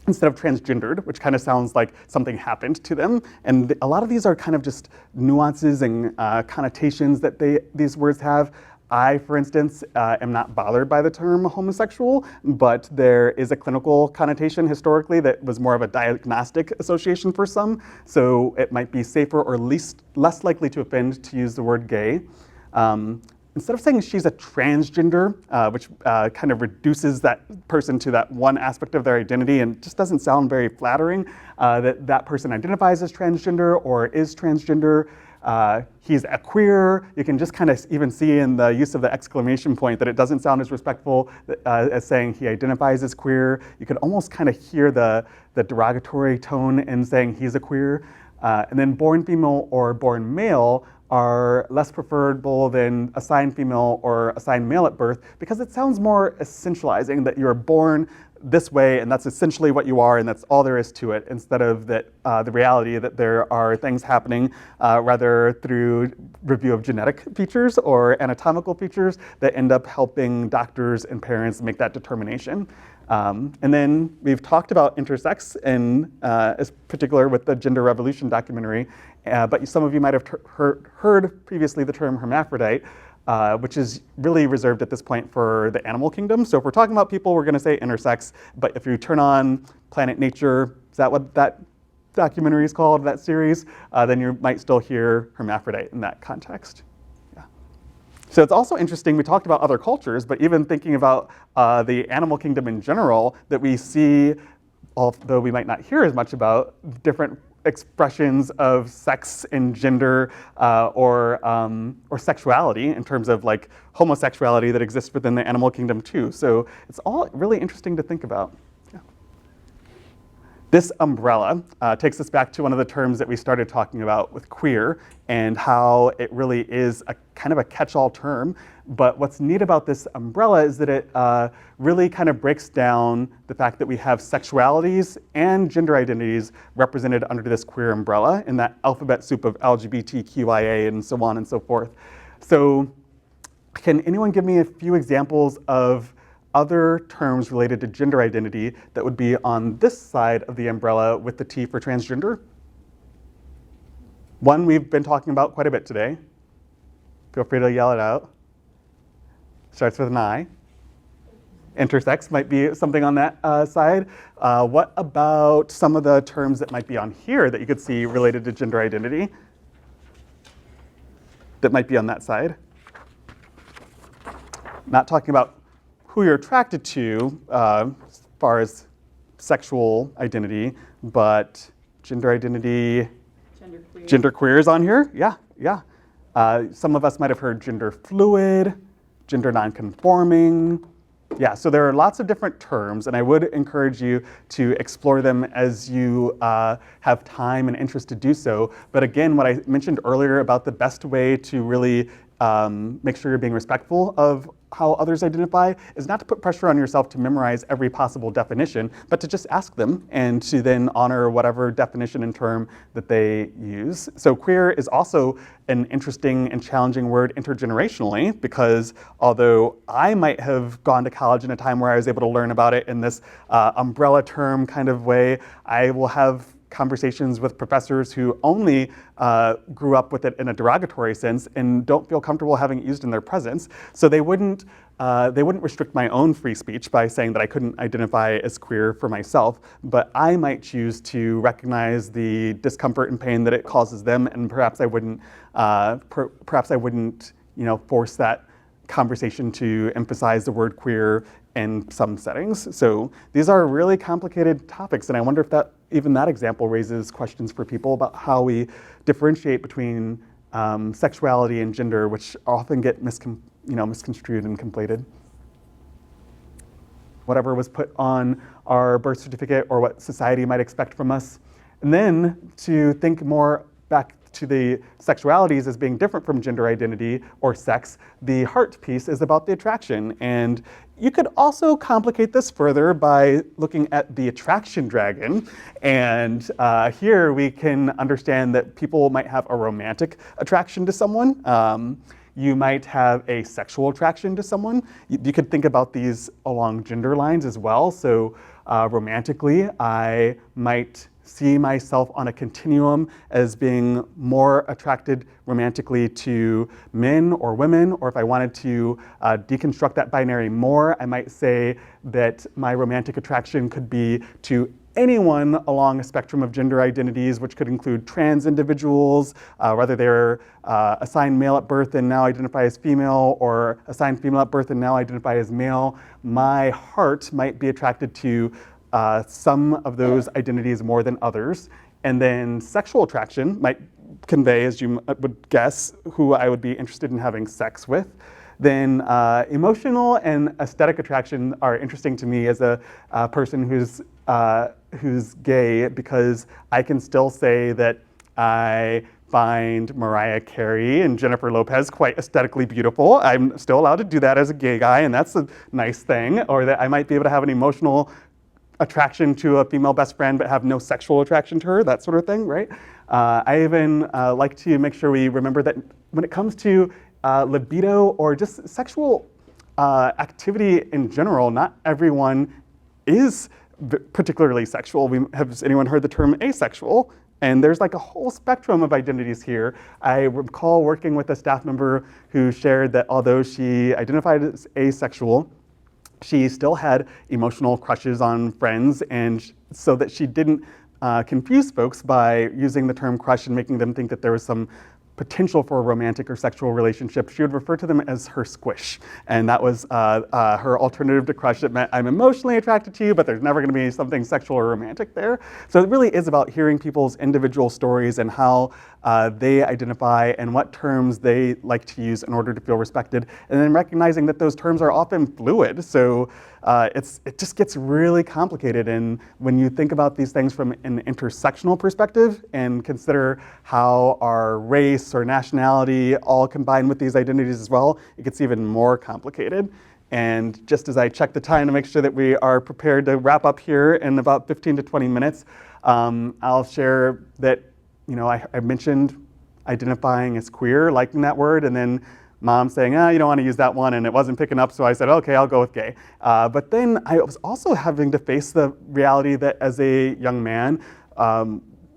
instead of transgendered, which kind of sounds like something happened to them. And a lot of these are kind of just nuances and connotations that these words have. I, for instance, am not bothered by the term homosexual, but there is a clinical connotation historically that was more of a diagnostic association for some. So it might be safer or less likely to offend to use the word gay. Instead of saying she's a transgender, which kind of reduces that person to that one aspect of their identity and just doesn't sound very flattering, that person identifies as transgender or is transgender. He's a queer. You can just kind of even see in the use of the exclamation point that it doesn't sound as respectful as saying he identifies as queer. You could almost kind of hear the derogatory tone in saying he's a queer. And then born female or born male are less preferable than assigned female or assigned male at birth because it sounds more essentializing that you're born this way and that's essentially what you are and that's all there is to it, instead of that the reality that there are things happening rather through review of genetic features or anatomical features that end up helping doctors and parents make that determination. And then we've talked about intersex, in as particular with the Gender Revolution documentary, but some of you might have heard previously the term hermaphrodite, which is really reserved at this point for the animal kingdom. So if we're talking about people, we're going to say intersex, but if you turn on Planet Nature, is that what that documentary is called, that series, then you might still hear hermaphrodite in that context. So it's also interesting, we talked about other cultures, but even thinking about the animal kingdom in general, that we see, although we might not hear as much about, different expressions of sex and gender or sexuality in terms of like homosexuality that exists within the animal kingdom too. So it's all really interesting to think about. This umbrella takes us back to one of the terms that we started talking about with queer and how it really is a kind of a catch-all term. But what's neat about this umbrella is that it really kind of breaks down the fact that we have sexualities and gender identities represented under this queer umbrella in that alphabet soup of LGBTQIA and so on and so forth. So can anyone give me a few examples of other terms related to gender identity that would be on this side of the umbrella with the T for transgender? One we've been talking about quite a bit today. Feel free to yell it out. Starts with an I. Intersex might be something on that side. What about some of the terms that might be on here that you could see related to gender identity that might be on that side? Not talking about who you're attracted to as far as sexual identity, but gender identity. Gender queer is on here, yeah. Some of us might have heard gender fluid, gender nonconforming. Yeah, so there are lots of different terms, and I would encourage you to explore them as you have time and interest to do so. But again, what I mentioned earlier about the best way to really make sure you're being respectful of how others identify is not to put pressure on yourself to memorize every possible definition, but to just ask them and to then honor whatever definition and term that they use. So queer is also an interesting and challenging word intergenerationally, because although I might have gone to college in a time where I was able to learn about it in this umbrella term kind of way, I will have conversations with professors who only grew up with it in a derogatory sense and don't feel comfortable having it used in their presence. So they wouldn't restrict my own free speech by saying that I couldn't identify as queer for myself, but I might choose to recognize the discomfort and pain that it causes them, and perhaps I wouldn't, force that conversation to emphasize the word queer in some settings. So these are really complicated topics, and I wonder if even that example raises questions for people about how we differentiate between sexuality and gender, which often get misconstrued and conflated. Whatever was put on our birth certificate or what society might expect from us. And then to think more back to the sexualities as being different from gender identity or sex, the heart piece is about the attraction. And you could also complicate this further by looking at the attraction dragon. And here we can understand that people might have a romantic attraction to someone. You might have a sexual attraction to someone. You could think about these along gender lines as well. So romantically, I might see myself on a continuum as being more attracted romantically to men or women, or if I wanted to deconstruct that binary more, I might say that my romantic attraction could be to anyone along a spectrum of gender identities, which could include trans individuals, whether they're assigned male at birth and now identify as female, or assigned female at birth and now identify as male. My heart might be attracted to some of those identities more than others. And then sexual attraction might convey, as you would guess, who I would be interested in having sex with. Then emotional and aesthetic attraction are interesting to me as a person who's gay, because I can still say that I find Mariah Carey and Jennifer Lopez quite aesthetically beautiful. I'm still allowed to do that as a gay guy, and that's a nice thing. Or that I might be able to have an emotional attraction to a female best friend but have no sexual attraction to her, that sort of thing, right? I even like to make sure we remember that when it comes to libido or just sexual activity in general, not everyone is particularly sexual. Has anyone heard the term asexual? And there's like a whole spectrum of identities here. I recall working with a staff member who shared that although she identified as asexual, she still had emotional crushes on friends, and so that she didn't confuse folks by using the term crush and making them think that there was some potential for a romantic or sexual relationship, she would refer to them as her squish. And that was her alternative to crush. It meant I'm emotionally attracted to you, but there's never gonna be something sexual or romantic there. So it really is about hearing people's individual stories and how they identify and what terms they like to use in order to feel respected. And then recognizing that those terms are often fluid. So it just gets really complicated. And when you think about these things from an intersectional perspective and consider how our race or nationality all combine with these identities as well, it gets even more complicated. And just as I check the time to make sure that we are prepared to wrap up here in about 15 to 20 minutes, I'll share that, I mentioned identifying as queer, liking that word, and then mom saying, you don't want to use that one, and it wasn't picking up, so I said, okay, I'll go with gay. But then I was also having to face the reality that as a young man,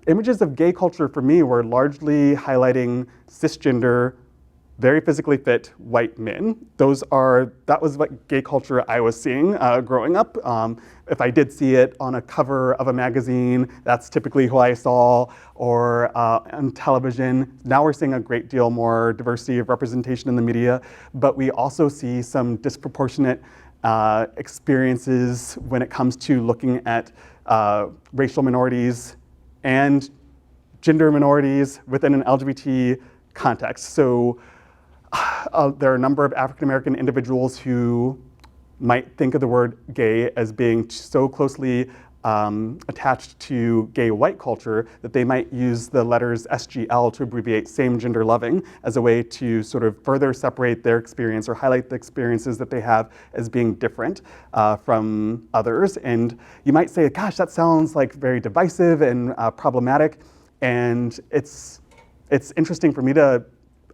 images of gay culture for me were largely highlighting cisgender, very physically fit white men. That was what gay culture I was seeing growing up. If I did see it on a cover of a magazine, that's typically who I saw, or on television. Now we're seeing a great deal more diversity of representation in the media, but we also see some disproportionate experiences when it comes to looking at racial minorities and gender minorities within an LGBT context. So there are a number of African American individuals who might think of the word gay as being so closely attached to gay white culture, that they might use the letters SGL to abbreviate same gender loving as a way to sort of further separate their experience or highlight the experiences that they have as being different from others. And you might say, gosh, that sounds like very divisive and problematic. And it's interesting for me to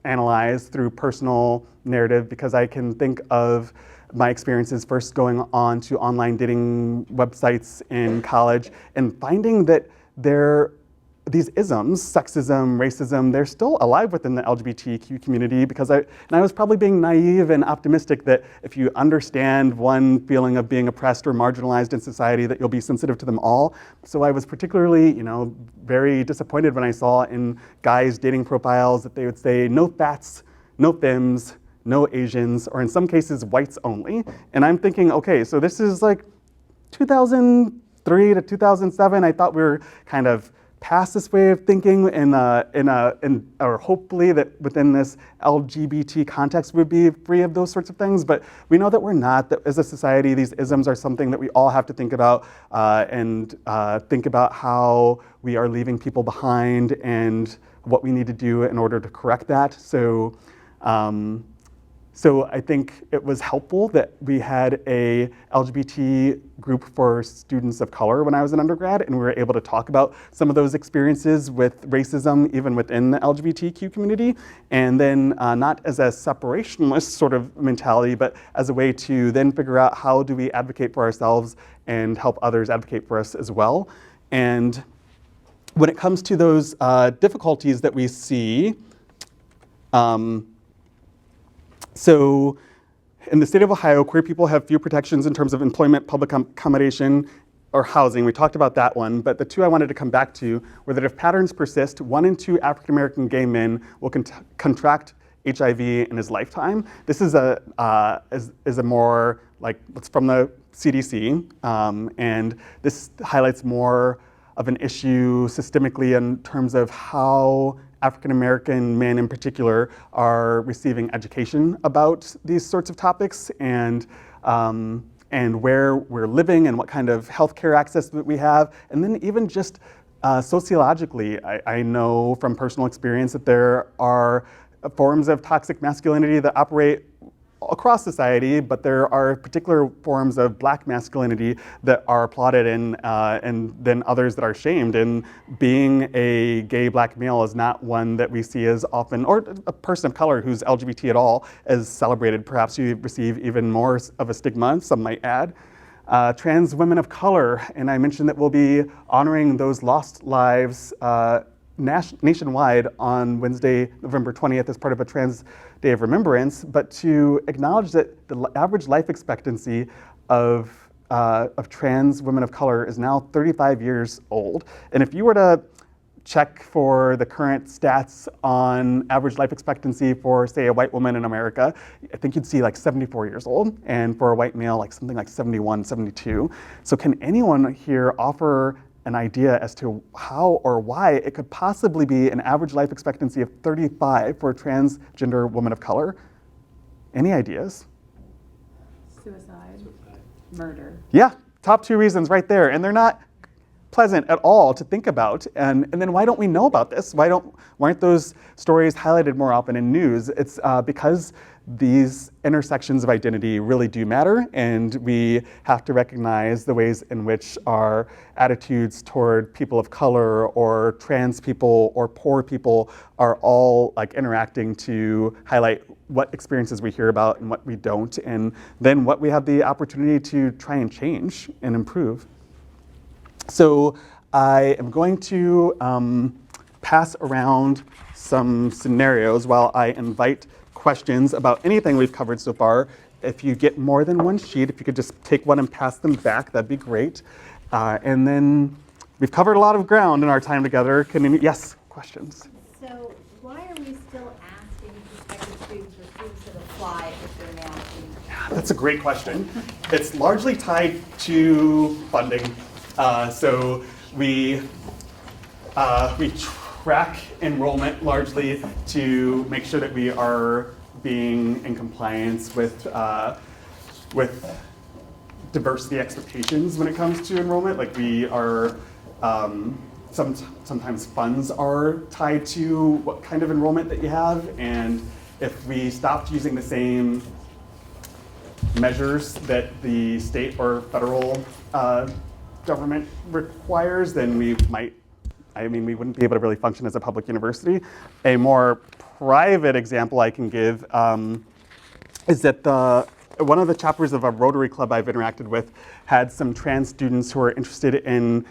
analyze through personal narrative, because I can think of my experiences first going on to online dating websites in college and finding that these isms, sexism, racism, they're still alive within the LGBTQ community, because I was probably being naive and optimistic that if you understand one feeling of being oppressed or marginalized in society, that you'll be sensitive to them all. So I was particularly, very disappointed when I saw in guys' dating profiles that they would say no fats, no femmes, no Asians, or in some cases, whites only. And I'm thinking, okay, so this is like 2003 to 2007. I thought we were kind of past this way of thinking, or hopefully that within this LGBT context we'd be free of those sorts of things. But we know that we're not. That as a society, these isms are something that we all have to think about and think about how we are leaving people behind and what we need to do in order to correct that. So I think it was helpful that we had a LGBT group for students of color when I was an undergrad, and we were able to talk about some of those experiences with racism even within the LGBTQ community, and then not as a separationist sort of mentality, but as a way to then figure out how do we advocate for ourselves and help others advocate for us as well. And when it comes to those difficulties that we see, so in the state of Ohio, queer people have few protections in terms of employment, public accommodation, or housing. We talked about that one, but the two I wanted to come back to were that if patterns persist, 1 in 2 African-American gay men will contract HIV in his lifetime. This is a more, like, it's from the CDC, and this highlights more of an issue systemically in terms of how African-American men in particular are receiving education about these sorts of topics, and where we're living and what kind of healthcare access that we have. And then even just sociologically, I know from personal experience that there are forms of toxic masculinity that operate across society, but there are particular forms of Black masculinity that are applauded and then others that are shamed. And being a gay Black male is not one that we see as often, or a person of color who's LGBT at all, as celebrated. Perhaps you receive even more of a stigma, some might add. Trans women of color, and I mentioned that we'll be honoring those lost lives nationwide on Wednesday, November 20th, as part of a Trans Day of Remembrance, but to acknowledge that the average life expectancy of trans women of color is now 35 years old. And if you were to check for the current stats on average life expectancy for, say, a white woman in America, I think you'd see like 74 years old, and for a white male, like something like 71, 72. So can anyone here offer an idea as to how or why it could possibly be an average life expectancy of 35 for a transgender woman of color? Any ideas? Suicide. Murder. Yeah, top 2 reasons right there, and they're not pleasant at all to think about. And then why don't we know about this? Why aren't those stories highlighted more often in news? It's because these intersections of identity really do matter, and we have to recognize the ways in which our attitudes toward people of color or trans people or poor people are all like interacting to highlight what experiences we hear about and what we don't, and then what we have the opportunity to try and change and improve. So I am going to pass around some scenarios while I invite questions about anything we've covered so far. If you get more than one sheet, if you could just take one and pass them back, that'd be great. And then we've covered a lot of ground in our time together. Yes, questions? So why are we still asking prospective students or students that apply if they're now students? Yeah, that's a great question. It's largely tied to funding. So we track enrollment largely to make sure that we are being in compliance with diversity expectations when it comes to enrollment. Like we are, sometimes funds are tied to what kind of enrollment that you have, and if we stopped using the same measures that the state or federal government requires, then we wouldn't be able to really function as a public university. A more private example I can give is that one of the chapters of a Rotary Club I've interacted with had some trans students who are interested in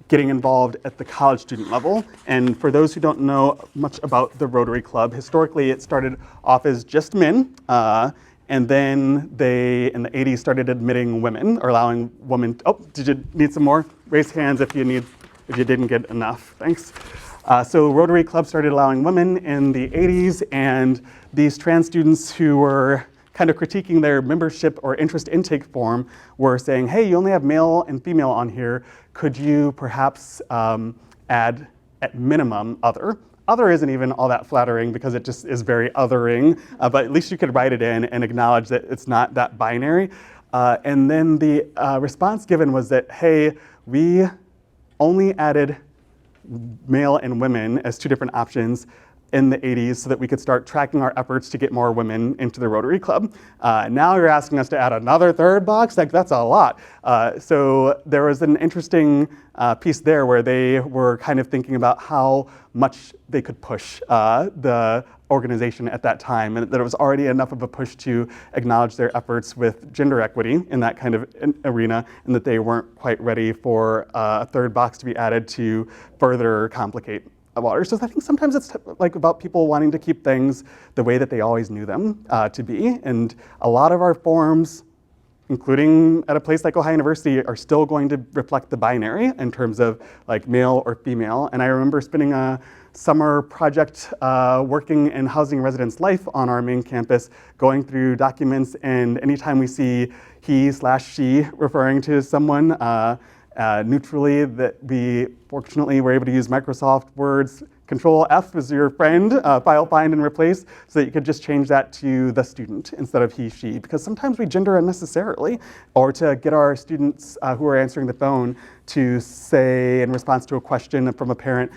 getting involved at the college student level. And for those who don't know much about the Rotary Club, historically it started off as just men, and then they, in the 80s, started admitting women, or allowing women, did you need some more? Raise hands if you didn't get enough, thanks. So Rotary Club started allowing women in the 80s, and these trans students who were kind of critiquing their membership or interest intake form were saying, hey, you only have male and female on here. Could you perhaps add, at minimum, other? Other isn't even all that flattering because it just is very othering, but at least you could write it in and acknowledge that it's not that binary. And then the response given was that, hey, we only added male and women as two different options in the 80s so that we could start tracking our efforts to get more women into the Rotary Club. Now you're asking us to add another third box? Like, that's a lot. So there was an interesting piece there where they were kind of thinking about how much they could push the organization at that time, and that it was already enough of a push to acknowledge their efforts with gender equity in that kind of arena, and that they weren't quite ready for a third box to be added to further complicate waters. So I think sometimes it's like about people wanting to keep things the way that they always knew them to be, and a lot of our forms, including at a place like Ohio University, are still going to reflect the binary in terms of like male or female. And I remember spending a summer project working in housing residence life on our main campus, going through documents, and anytime we see he/she referring to someone neutrally, that we fortunately were able to use Microsoft Word's Control F as your friend, file, find, and replace, so that you could just change that to the student instead of he, she, because sometimes we gender unnecessarily, or to get our students who are answering the phone to say, in response to a question from a parent,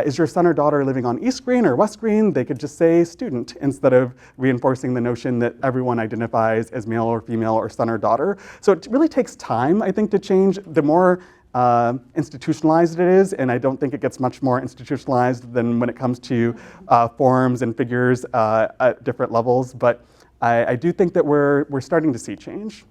is your son or daughter living on East Green or West Green? They could just say student instead of reinforcing the notion that everyone identifies as male or female or son or daughter. So it really takes time, I think, to change. The more institutionalized it is, and I don't think it gets much more institutionalized than when it comes to forms and figures at different levels, but I do think that we're starting to see change.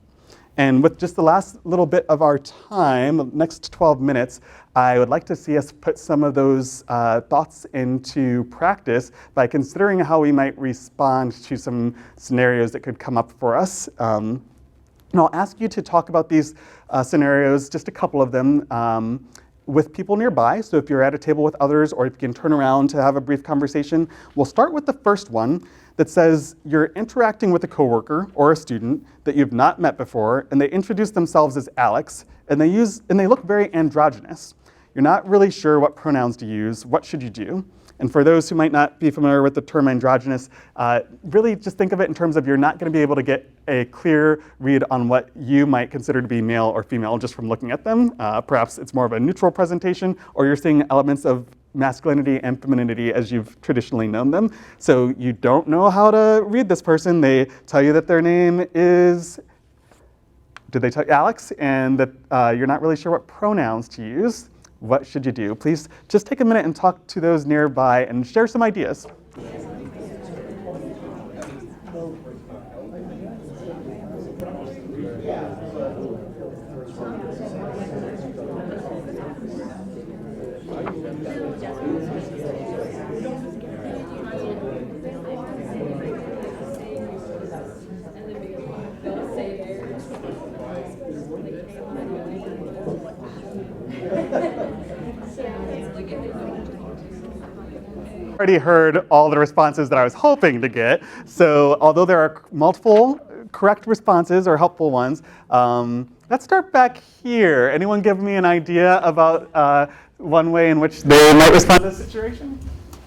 And with just the last little bit of our time, next 12 minutes, I would like to see us put some of those thoughts into practice by considering how we might respond to some scenarios that could come up for us. And I'll ask you to talk about these scenarios, just a couple of them, with people nearby. So if you're at a table with others, or if you can turn around to have a brief conversation. We'll start with the first one that says you're interacting with a coworker or a student that you've not met before, and they introduce themselves as Alex, and they look very androgynous. You're not really sure what pronouns to use. What should you do? And for those who might not be familiar with the term androgynous, really just think of it in terms of you're not going to be able to get a clear read on what you might consider to be male or female just from looking at them. Perhaps it's more of a neutral presentation, or you're seeing elements of masculinity and femininity as you've traditionally known them. So you don't know how to read this person. They tell you that their name is, did they tell you Alex? And that you're not really sure what pronouns to use. What should you do? Please just take a minute and talk to those nearby and share some ideas. Already heard all the responses that I was hoping to get. So although there are multiple correct responses or helpful ones, let's start back here. Anyone give me an idea about one way in which they might respond to the situation?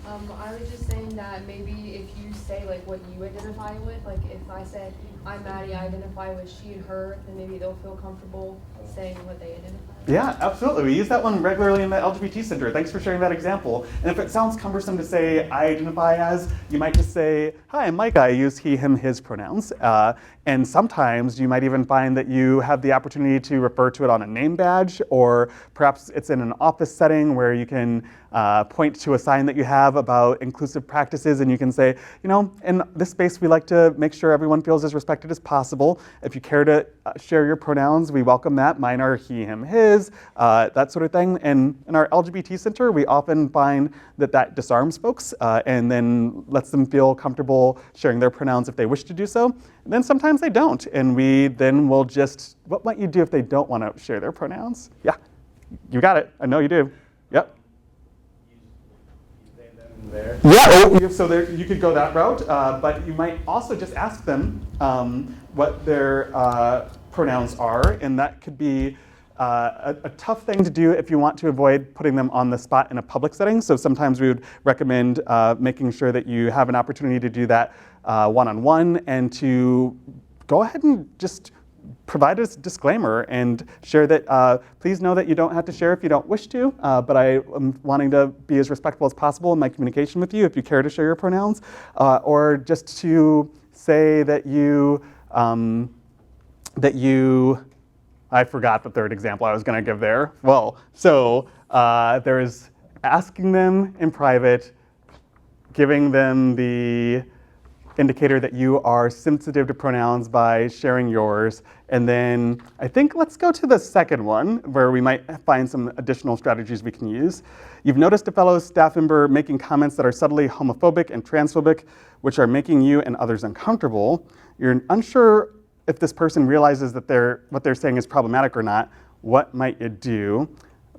I was just saying that maybe if you say like what you identify with, like if I said I'm Maddie, I identify with she and her, then maybe they'll feel comfortable saying what they identify with. Yeah, absolutely. We use that one regularly in the LGBT Center. Thanks for sharing that example. And if it sounds cumbersome to say I identify as, you might just say, hi, I'm Micah. I use he, him, his pronouns. And sometimes you might even find that you have the opportunity to refer to it on a name badge, or perhaps it's in an office setting where you can point to a sign that you have about inclusive practices, and you can say, you know, in this space we like to make sure everyone feels as respected as possible. If you care to share your pronouns, we welcome that. Mine are he, him, his, that sort of thing. And in our LGBT Center, we often find that that disarms folks and then lets them feel comfortable sharing their pronouns if they wish to do so. And then sometimes they don't, and we then will just, what might you do if they don't want to share their pronouns? Yeah, you got it. I know you do. Yep. There. Yeah, so there, you could go that route, but you might also just ask them what their pronouns are, and that could be a tough thing to do if you want to avoid putting them on the spot in a public setting. So sometimes we would recommend making sure that you have an opportunity to do that one-on-one, and to go ahead and just provide a disclaimer and share that please know that you don't have to share if you don't wish to, but I am wanting to be as respectful as possible in my communication with you if you care to share your pronouns, or just to say that I forgot the third example I was going to give there. Well, so there's asking them in private, giving them the indicator that you are sensitive to pronouns by sharing yours. And then I think let's go to the second one where we might find some additional strategies we can use. You've noticed a fellow staff member making comments that are subtly homophobic and transphobic, which are making you and others uncomfortable. You're unsure if this person realizes that what they're saying is problematic or not. What might you do?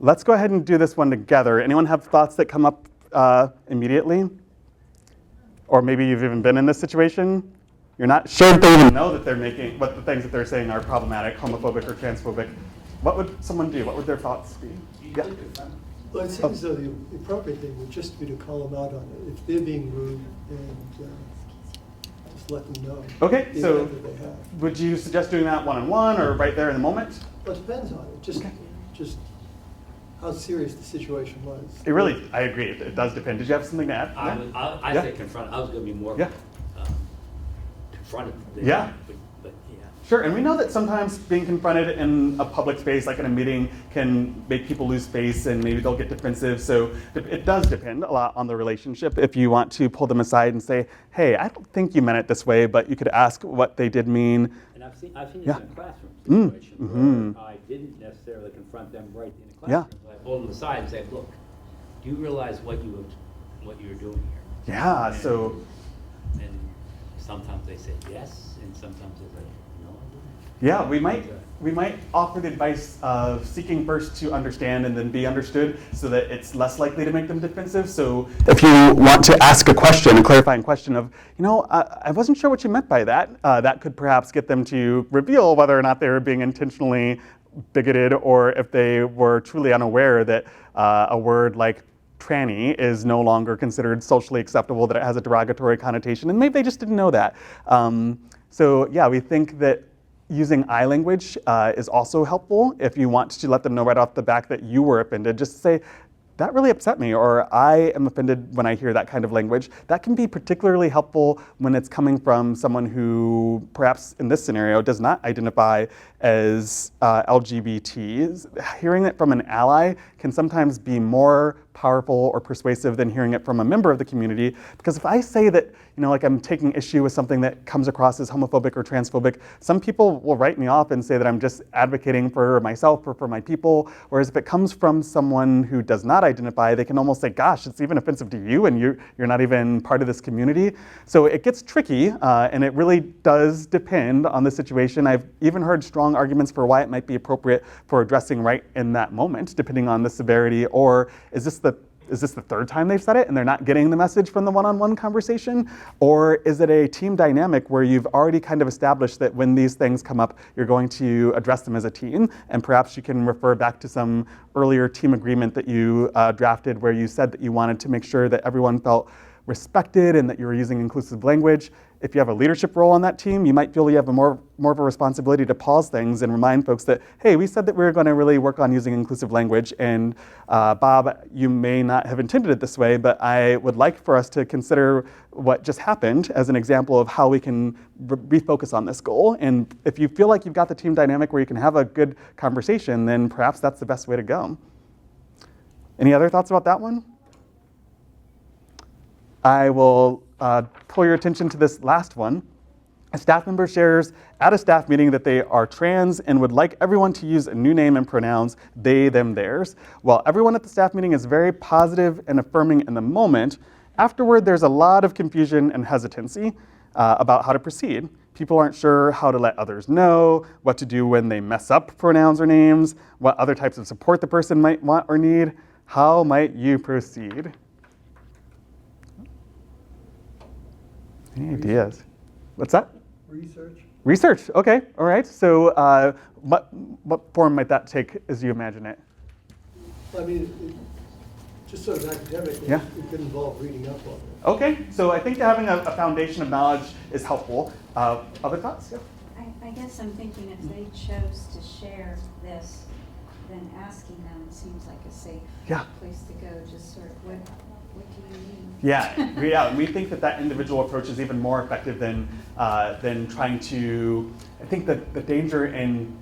Let's go ahead and do this one together. Anyone have thoughts that come up immediately? Or maybe you've even been in this situation. You're not sure if they even know that they're making, what the things that they're saying are problematic, homophobic, or transphobic. What would someone do? What would their thoughts be? Yeah. Well, it seems though the appropriate thing would just be to call them out on it. If they're being rude, and just let them know. Okay, the so impact that they have. would you suggest doing that one-on-one or right there in the moment? Well, it depends on it. Just how serious the situation was. It really, I agree. It does depend. Did you have something to add? I Yeah. say confront. I was going to be more Yeah. confronted. Yeah. But yeah. Sure, and we know that sometimes being confronted in a public space, like in a meeting, can make people lose face and maybe they'll get defensive. So it does depend a lot on the relationship. If you want to pull them aside and say, hey, I don't think you meant it this way, but you could ask what they did mean. And I've seen this Yeah. in a classroom situation where I didn't necessarily confront them right in the classroom. Yeah. But I pulled them aside and said, look, do you realize what you're doing here? Yeah, so And sometimes they say yes, and sometimes they say no. yeah, we might offer the advice of seeking first to understand and then be understood, so that it's less likely to make them defensive. So if you want to ask a question, a clarifying question of, you know, I wasn't sure what you meant by that, that could perhaps get them to reveal whether or not they were being intentionally bigoted, or if they were truly unaware that a word like tranny is no longer considered socially acceptable, that it has a derogatory connotation, and maybe they just didn't know that. So yeah, we think that using I language is also helpful if you want to let them know right off the back that you were offended. Just say, that really upset me, or I am offended when I hear that kind of language. That can be particularly helpful when it's coming from someone who perhaps in this scenario does not identify as LGBT. Hearing it from an ally can sometimes be more powerful or persuasive than hearing it from a member of the community. Because if I say that, you know, like I'm taking issue with something that comes across as homophobic or transphobic, some people will write me off and say that I'm just advocating for myself or for my people. Whereas if it comes from someone who does not identify, they can almost say, gosh, it's even offensive to you, and you're not even part of this community. So it gets tricky, and it really does depend on the situation. I've even heard strong arguments for why it might be appropriate for addressing right in that moment, depending on the severity. Or is this the third time they've said it and they're not getting the message from the one-on-one conversation? Or is it a team dynamic where you've already kind of established that when these things come up, you're going to address them as a team, and perhaps you can refer back to some earlier team agreement that you drafted where you said that you wanted to make sure that everyone felt respected and that you were using inclusive language. if you have a leadership role on that team, you might feel you have more of a responsibility to pause things and remind folks that, hey, we said that we were going to really work on using inclusive language, and Bob, you may not have intended it this way, but I would like for us to consider what just happened as an example of how we can refocus on this goal. And if you feel like you've got the team dynamic where you can have a good conversation, then perhaps that's the best way to go. Any other thoughts about that one? I will pull your attention to this last one. A staff member shares at a staff meeting that they are trans and would like everyone to use a new name and pronouns, they, them, theirs. While everyone at the staff meeting is very positive and affirming in the moment, afterward there's a lot of confusion and hesitancy about how to proceed. People aren't sure how to let others know, what to do when they mess up pronouns or names, what other types of support the person might want or need. How might you proceed? Any ideas? What's that? Research. Research, okay, all right. So what form might that take as you imagine it? I mean, just sort of academic, Yeah. it could involve reading up on it. Okay, so I think having a foundation of knowledge is helpful. Other thoughts? Yeah. I guess I'm thinking if they chose to share this, then asking them seems like a safe place to go. Just sort of, what do you mean? Yeah, we think that individual approach is even more effective than trying to. I think that the danger in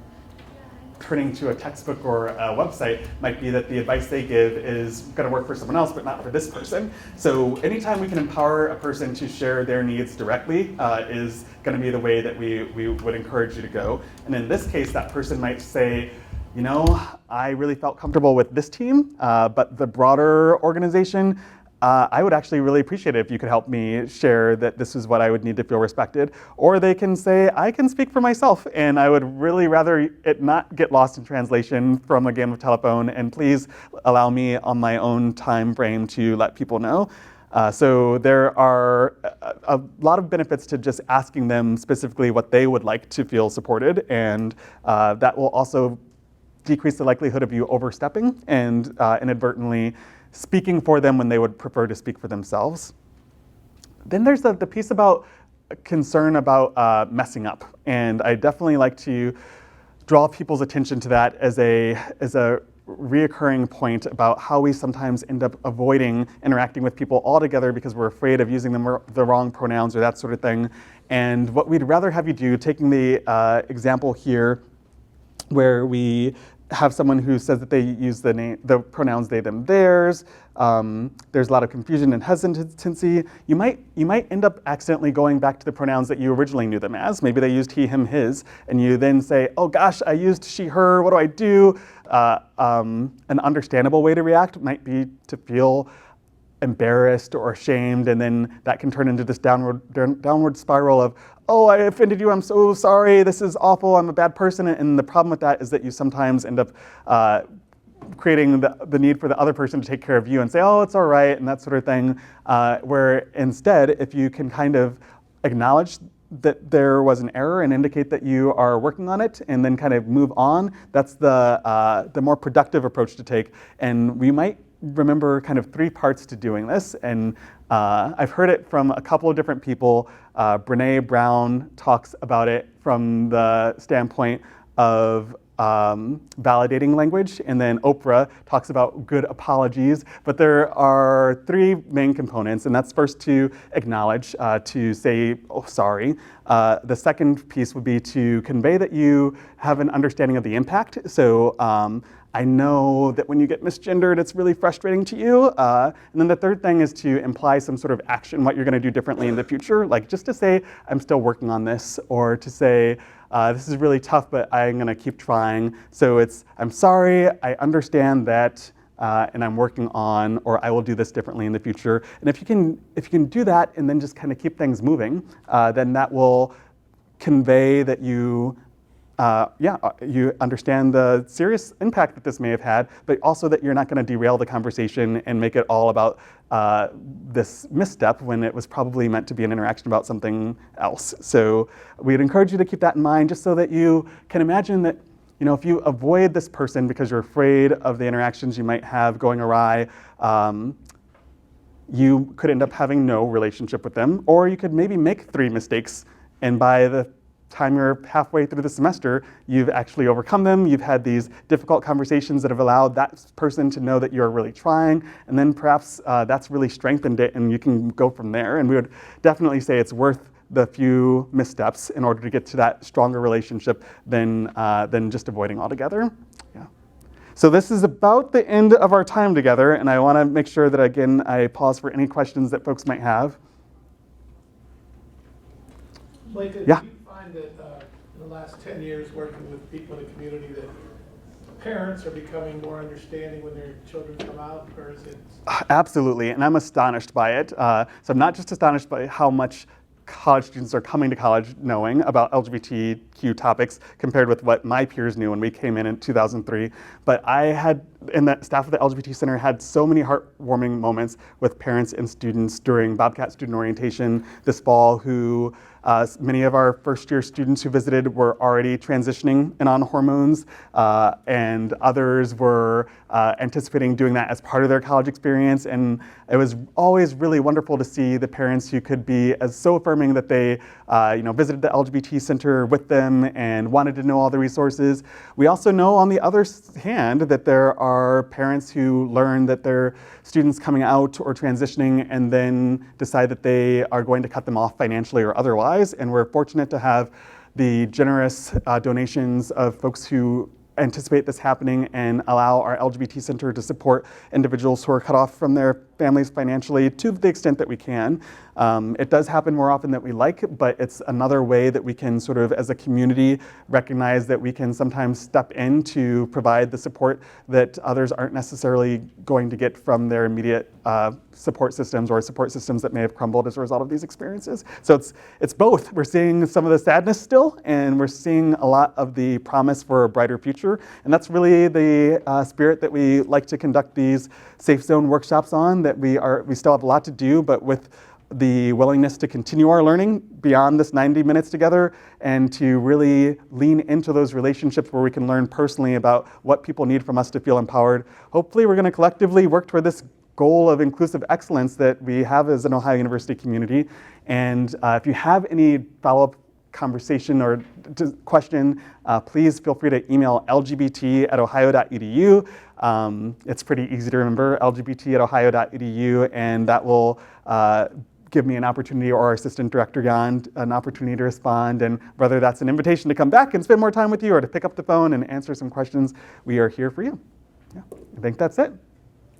turning to a textbook or a website might be that the advice they give is going to work for someone else, but not for this person. So anytime we can empower a person to share their needs directly is going to be the way that we would encourage you to go. And in this case, that person might say, you know, I really felt comfortable with this team, but the broader organization, I would actually really appreciate it if you could help me share that this is what I would need to feel respected. Or they can say, I can speak for myself, and I would really rather it not get lost in translation from a game of telephone, and please allow me on my own time frame to let people know. So there are a lot of benefits to just asking them specifically what they would like to feel supported, and that will also decrease the likelihood of you overstepping and inadvertently speaking for them when they would prefer to speak for themselves. Then there's the piece about concern about messing up. And I definitely like to draw people's attention to that as a reoccurring point about how we sometimes end up avoiding interacting with people altogether because we're afraid of using the wrong pronouns or that sort of thing. And what we'd rather have you do, taking the example here where we have someone who says that they use the pronouns they, them, theirs. There's a lot of confusion and hesitancy. You might end up accidentally going back to the pronouns that you originally knew them as. Maybe they used he, him, his, and you then say, oh gosh, I used she, her, what do I do? An understandable way to react might be to feel embarrassed or ashamed, and then that can turn into this downward spiral of, oh, I offended you, I'm so sorry, this is awful, I'm a bad person. And the problem with that is that you sometimes end up creating the need for the other person to take care of you and say, oh, it's all right, and that sort of thing. Where instead, if you can kind of acknowledge that there was an error and indicate that you are working on it and then kind of move on, that's the more productive approach to take. And we might remember kind of 3 parts to doing this. And I've heard it from a couple of different people. Brene Brown talks about it from the standpoint of validating language, and then Oprah talks about good apologies. But there are 3 main components, and that's first to acknowledge, to say, oh, sorry. The second piece would be to convey that you have an understanding of the impact. So I know that when you get misgendered, it's really frustrating to you. And then the third thing is to imply some sort of action, what you're going to do differently in the future. Like just to say, I'm still working on this, or to say, this is really tough, but I'm going to keep trying. So it's, I'm sorry, I understand that, and I'm working on, or I will do this differently in the future. And if you can do that and then just kind of keep things moving, then that will convey that you understand the serious impact that this may have had, but also that you're not going to derail the conversation and make it all about this misstep when it was probably meant to be an interaction about something else. So we'd encourage you to keep that in mind, just so that you can imagine that, you know, if you avoid this person because you're afraid of the interactions you might have going awry, you could end up having no relationship with them, or you could maybe make 3 mistakes, and by the time you're halfway through the semester, you've actually overcome them. You've had these difficult conversations that have allowed that person to know that you're really trying, and then perhaps that's really strengthened it, and you can go from there. And we would definitely say it's worth the few missteps in order to get to that stronger relationship than just avoiding altogether. Yeah. So this is about the end of our time together, and I want to make sure that, again, I pause for any questions that folks might have. Micah, Yeah. do you find that in the last 10 years working with people in the community that parents are becoming more understanding when their children come out, or is it? Absolutely, and I'm astonished by it. So I'm not just astonished by how much college students are coming to college knowing about LGBTQ topics compared with what my peers knew when we came in 2003. But I had, and the staff of the LGBT Center had so many heartwarming moments with parents and students during Bobcat Student Orientation this fall who many of our first-year students who visited were already transitioning and on hormones, and others were anticipating doing that as part of their college experience. And it was always really wonderful to see the parents who could be so affirming that they visited the LGBT Center with them and wanted to know all the resources. We also know, on the other hand, that there are parents who learn that their students coming out or transitioning and then decide that they are going to cut them off financially or otherwise. And we're fortunate to have the generous donations of folks who anticipate this happening and allow our LGBT Center to support individuals who are cut off from their families financially to the extent that we can. It does happen more often than we like, but it's another way that we can sort of, as a community, recognize that we can sometimes step in to provide the support that others aren't necessarily going to get from their immediate support systems or support systems that may have crumbled as a result of these experiences. So it's both. We're seeing some of the sadness still, and we're seeing a lot of the promise for a brighter future. And that's really the spirit that we like to conduct these Safezone workshops on, that we still have a lot to do, but with the willingness to continue our learning beyond this 90 minutes together and to really lean into those relationships where we can learn personally about what people need from us to feel empowered. Hopefully we're going to collectively work toward this goal of inclusive excellence that we have as an Ohio University community. And if you have any follow-up conversation or question, please feel free to email lgbt@ohio.edu. It's pretty easy to remember, lgbt@ohio.edu, and that will give me an opportunity, or our assistant director, Jan, an opportunity to respond. And whether that's an invitation to come back and spend more time with you or to pick up the phone and answer some questions, we are here for you. Yeah, I think that's it.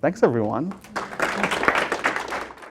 Thanks, everyone.